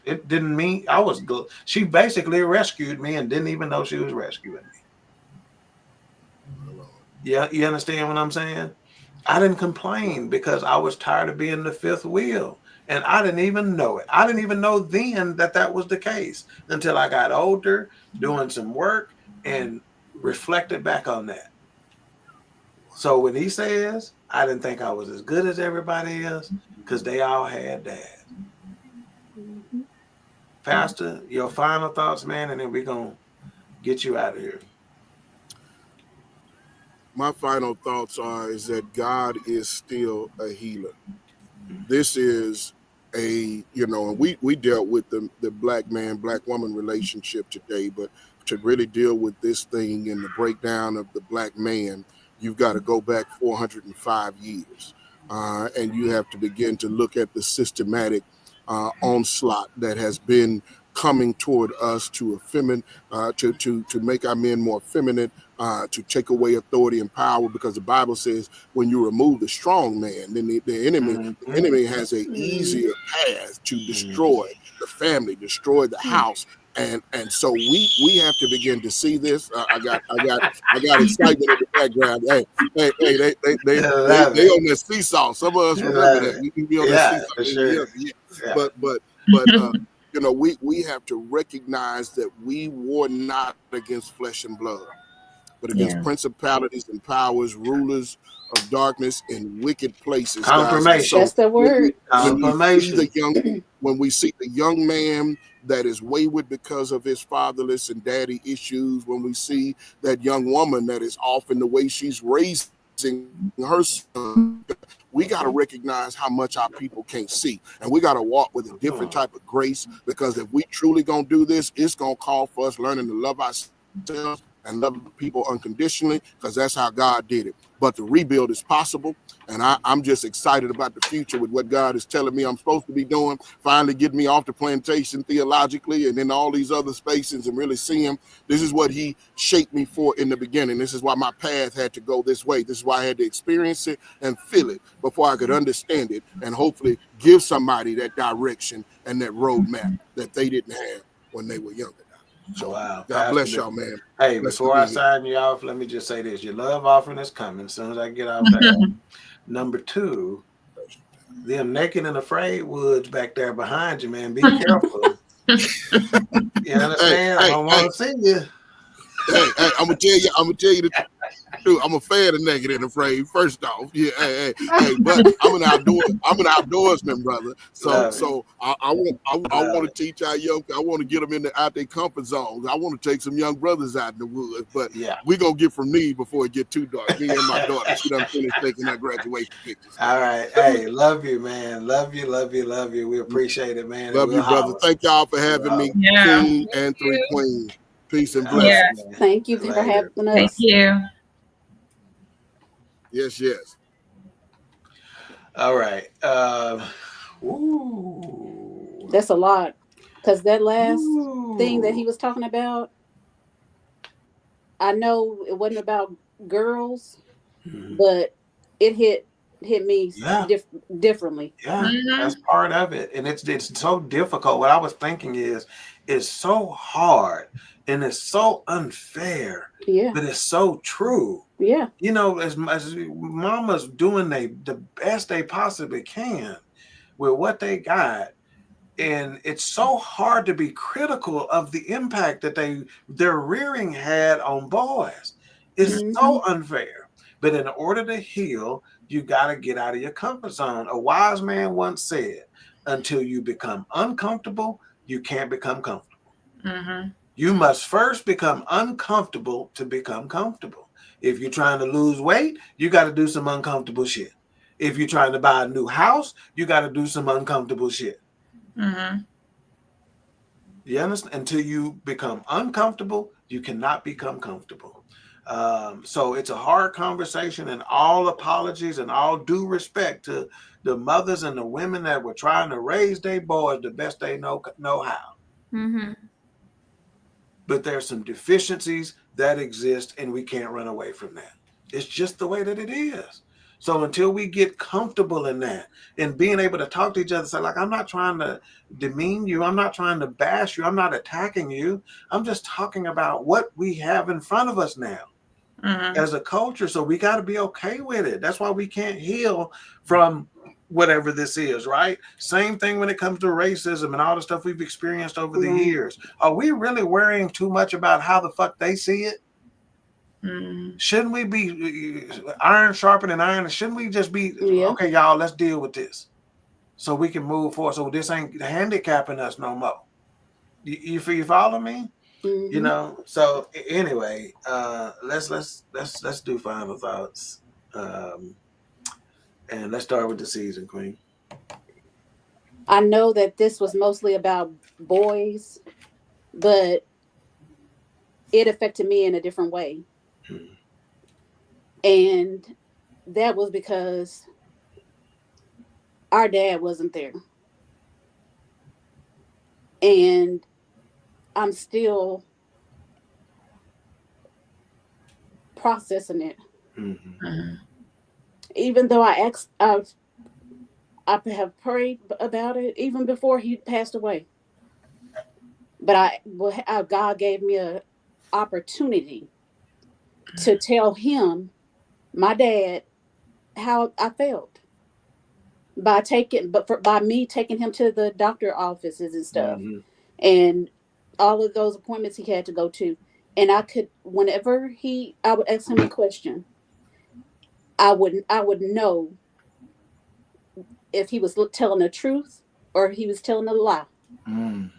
C: it didn't mean I was good. She basically rescued me and didn't even know she was rescuing me. Yeah, you understand what I'm saying? I didn't complain because I was tired of being the fifth wheel. And I didn't even know it. I didn't even know then that was the case until I got older, doing some work and reflected back on that. So when he says, I didn't think I was as good as everybody else because they all had dads. Pastor, your final thoughts, man, and then we're going to get you out of here.
D: My final thoughts is that God is still a healer. This is and we dealt with the black man, black woman relationship today, but to really deal with this thing and the breakdown of the black man, you've got to go back 405 years. And you have to begin to look at the systematic onslaught that has been coming toward us to make our men more feminine, to take away authority and power, because the Bible says when you remove the strong man, then the enemy has an easier path to destroy the family, destroy the house. And so we have to begin to see this. I got excitement in the background. They on that seesaw. Some of us remember that. We can be on that seesaw.
C: For sure.
D: Yeah. But we have to recognize that we war not against flesh and blood, but against principalities and powers, rulers of darkness in wicked places.
C: Confirmation.
E: That's the word.
C: Confirmation.
D: When we see the young man that is wayward because of his fatherless and daddy issues, when we see that young woman that is off in the way she's raising her son, we got to recognize how much our people can't see. And we got to walk with a different type of grace, because if we truly going to do this, it's going to call for us learning to love ourselves and love people unconditionally, because that's how God did it. But the rebuild is possible, and I'm just excited about the future with what God is telling me I'm supposed to be doing, finally getting me off the plantation theologically and in all these other spaces and really seeing this is what he shaped me for in the beginning. This is why my path had to go this way. This is why I had to experience it and feel it before I could understand it and hopefully give somebody that direction and that roadmap that they didn't have when they were younger. So
C: wow.
D: God bless y'all, man.
C: Hey, before I sign you off, let me just say this. Your love offering is coming as soon as I get out there. Number 2, them naked and afraid woods back there behind you, man. Be careful. You understand? I don't want to see you.
D: Hey, I'm gonna tell you the truth. I'm a fan of Naked and Afraid. First off, but I'm an outdoorsman, brother. So I want to teach our young. I want to get them out their comfort zones. I want to take some young brothers out in the woods. But we gonna get from me before it get too dark. Me and my daughter, she done finished taking her graduation pictures.
C: All right, hey, love you, man. Love you. We appreciate it, man.
D: Love you, brother. Thank y'all for having me, King and 3 Queens. Peace and blessings.
E: Yeah. Thank you for having us.
G: Thank you.
D: Yes.
C: All right.
E: That's a lot. Because that last thing that he was talking about, I know it wasn't about girls, but it hit me differently.
C: Yeah, that's part of it. And it's so difficult. What I was thinking is, it's so hard and it's so unfair.
E: Yeah.
C: But it's so true.
E: Yeah.
C: As mamas doing the best they possibly can with what they got. And it's so hard to be critical of the impact that their rearing had on boys. It's so unfair. But in order to heal, you got to get out of your comfort zone. A wise man once said, until you become uncomfortable, you can't become comfortable. You must first become uncomfortable to become comfortable. If you're trying to lose weight, you got to do some uncomfortable shit. If you're trying to buy a new house, you got to do some uncomfortable shit.
G: Mm-hmm.
C: You understand? Until you become uncomfortable, you cannot become comfortable. So it's a hard conversation, and all apologies and all due respect to the mothers and the women that were trying to raise their boys the best they know how.
F: Mm-hmm.
C: But there's some deficiencies that exist, and we can't run away from that. It's just the way that it is. So until we get comfortable in that and being able to talk to each other, say, like, I'm not trying to demean you. I'm not trying to bash you. I'm not attacking you. I'm just talking about what we have in front of us now as a culture. So we got to be okay with it. That's why we can't heal from whatever this is, right? Same thing when it comes to racism and all the stuff we've experienced over the years. Are we really worrying too much about how the fuck they see it? Shouldn't we be iron sharpening iron? Shouldn't we just be, okay, y'all, let's deal with this so we can move forward, so this ain't handicapping us no more? You follow me? You know. So anyway, let's do final thoughts, and let's start with the season, Queen.
E: I know that this was mostly about boys, but it affected me in a different way. And that was because our dad wasn't there. And I'm still processing it. Even though I have prayed about it even before he passed away. But God gave me an opportunity to tell him, my dad, how I felt by me taking him to the doctor offices and stuff, and all of those appointments he had to go to. And I could, whenever I would ask him a question, I would know if he was telling the truth or he was telling a lie. And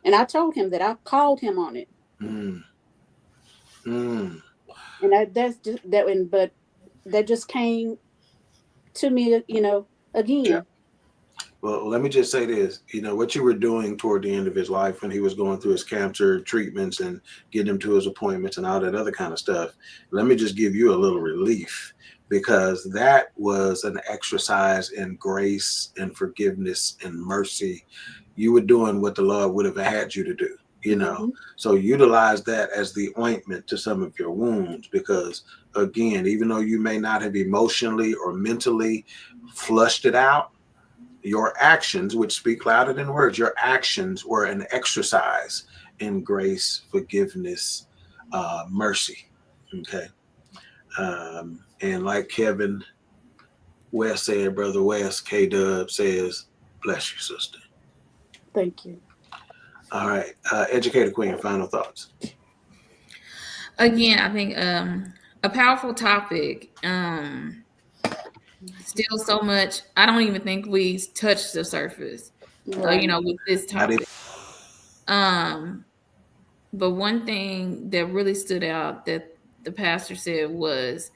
E: I told him that. I called him on it. And that's just that. But that just came to me, again.
C: Yeah. Well, let me just say this. What you were doing toward the end of his life when he was going through his cancer treatments and getting him to his appointments and all that other kind of stuff, let me just give you a little relief, because that was an exercise in grace and forgiveness and mercy. You were doing what the Lord would have had you to do, So utilize that as the ointment to some of your wounds, because again, even though you may not have emotionally or mentally flushed it out, your actions, which speak louder than words, your actions were an exercise in grace, forgiveness, mercy. Okay. And like Kevin West said, Brother West, K-Dub says, bless you, sister.
E: Thank you.
C: All right. Educator Queen, final thoughts.
F: Again, I think a powerful topic. Still so much. I don't even think we touched the surface, with this topic. But one thing that really stood out that the pastor said was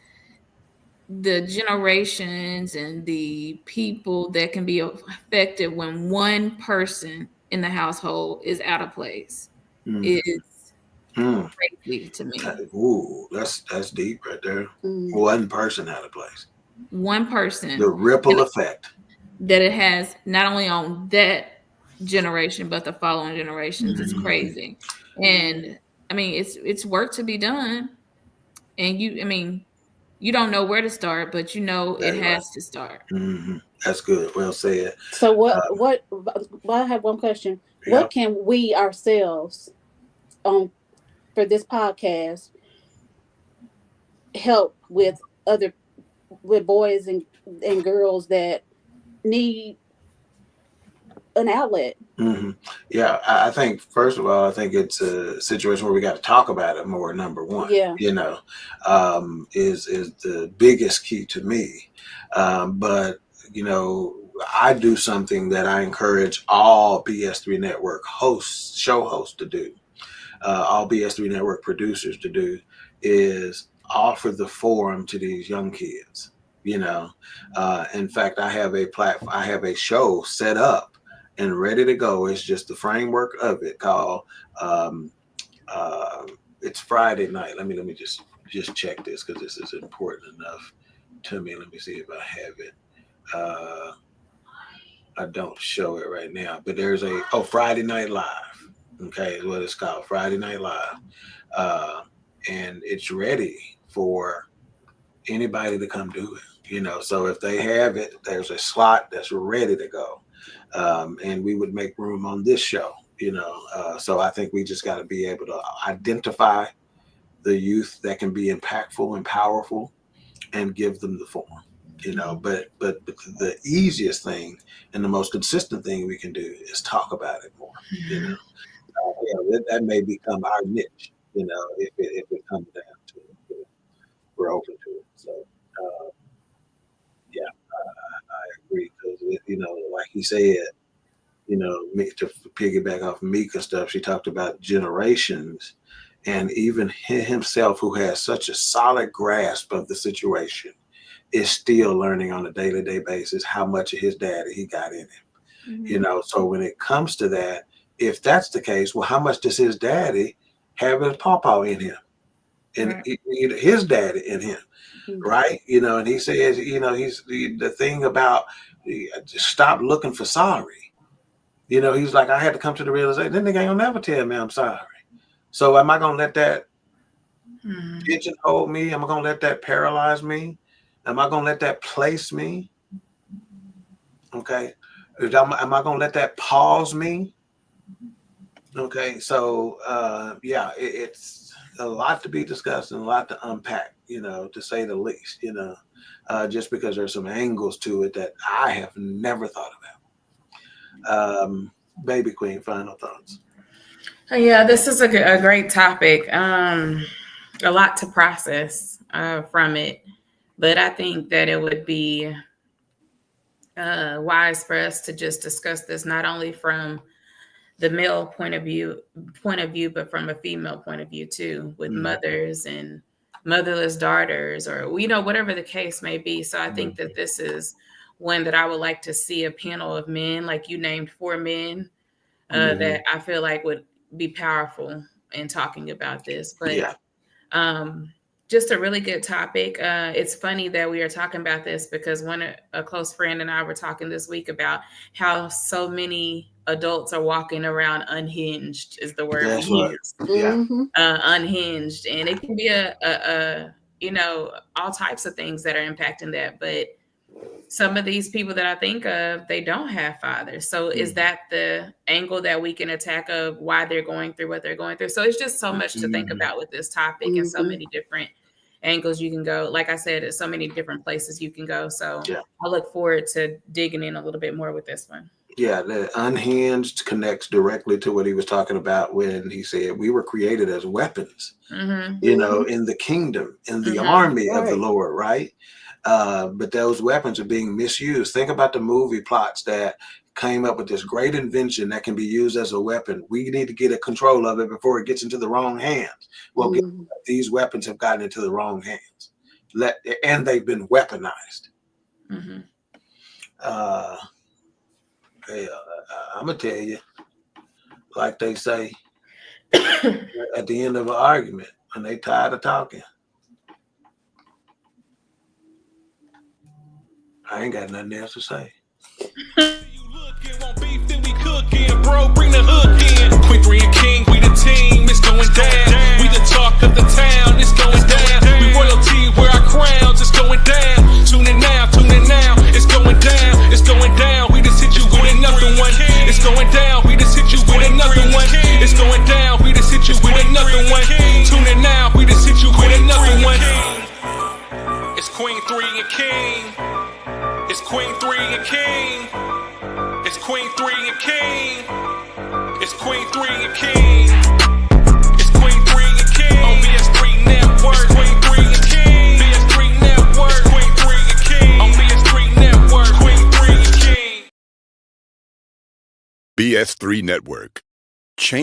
F: the generations and the people that can be affected when one person in the household is out of place is crazy to me.
C: Ooh, that's deep right there. One person out of place.
F: One person.
C: The ripple effect
F: that it has not only on that generation but the following generations is crazy. And I mean, it's work to be done, and you don't know where to start, but it has to start.
C: That's good. Well said.
E: So I have one question. Yeah. What can we ourselves for this podcast help with boys and girls that need an outlet?
C: Yeah, I think first of all, I think it's a situation where we got to talk about it more. Number one, is the biggest key to me. But I do something that I encourage all BS3 Network show hosts to do, all BS3 Network producers to do, is offer the forum to these young kids. In fact, I have a show set up and ready to go. It's just the framework of it called it's Friday night. Let me just check this because this is important enough to me. Let me see if I have it. I don't show it right now, but there's Friday Night Live. Okay, is what it's called, Friday Night Live. And it's ready for anybody to come do it. So if they have it, there's a slot that's ready to go. And we would make room on this show, so I think we just got to be able to identify the youth that can be impactful and powerful and give them the forum, but the easiest thing and the most consistent thing we can do is talk about it more, that may become our niche, if it comes down to it, we're open to it. So, I agree because, like he said, to piggyback off Mika stuff, she talked about generations, and even himself, who has such a solid grasp of the situation, is still learning on a day-to-day basis how much of his daddy he got in him. So when it comes to that, if that's the case, well, how much does his daddy have his pawpaw in him, and his daddy in him? Right. And he says, he's the thing about just stop looking for sorry. He's like, I had to come to the realization, this nigga ain't gonna never tell me I'm sorry. So am I gonna let that pigeonhole me? Am I gonna let that paralyze me? Am I gonna let that place me? Okay. Am I gonna let that pause me? Okay. So it's a lot to be discussed and a lot to unpack, to say the least, just because there's some angles to it that I have never thought about. Baby Queen, final thoughts.
G: Yeah, this is a great topic. A lot to process from it, but I think that it would be wise for us to just discuss this not only from the male point of view, but from a female point of view too, with mothers and motherless daughters, or whatever the case may be. So I think that this is one that I would like to see a panel of men, like you named 4 men, that I feel like would be powerful in talking about this. But just a really good topic. It's funny that we are talking about this because a close friend and I were talking this week about how so many adults are walking around unhinged is the word we use. Unhinged. And it can be all types of things that are impacting that. But some of these people that I think of, they don't have fathers. So is that the angle that we can attack of why they're going through what they're going through? So it's just so much to think about with this topic and so many different angles you can go. Like I said, there's so many different places you can go. So I look forward to digging in a little bit more with this one.
C: Yeah, the unhinged connects directly to what he was talking about when he said we were created as weapons, in the kingdom, in the army of the Lord, right? But those weapons are being misused. Think about the movie plots that came up with this great invention that can be used as a weapon. We need to get a control of it before it gets into the wrong hands. Well, these weapons have gotten into the wrong hands, and they've been weaponized. I'm gonna tell you, like they say at the end of an argument, when they tired of talking, I ain't got nothing else to say.
B: Bro, bring the hook in. Queen3 King, we the team, it's going down. We the talk of the town, it's going down. We royalty, wear our crowns, it's going down. Tune in now, it's going down, it's going down. We just hit you with another one. It's going down, we just hit you with another one. It's going down, we just hit you with another one. Tune in now, we just hit you with another one. It's Queen3 King. It's Queen3 King. It's Queen3 King. It's Queen3 King. It's Queen3 King. On BS3 Network. It's Queen3 King. BS3 Network. It's Queen3 King. On BS3 Network. Queen3 King.
A: BS3 Network. Change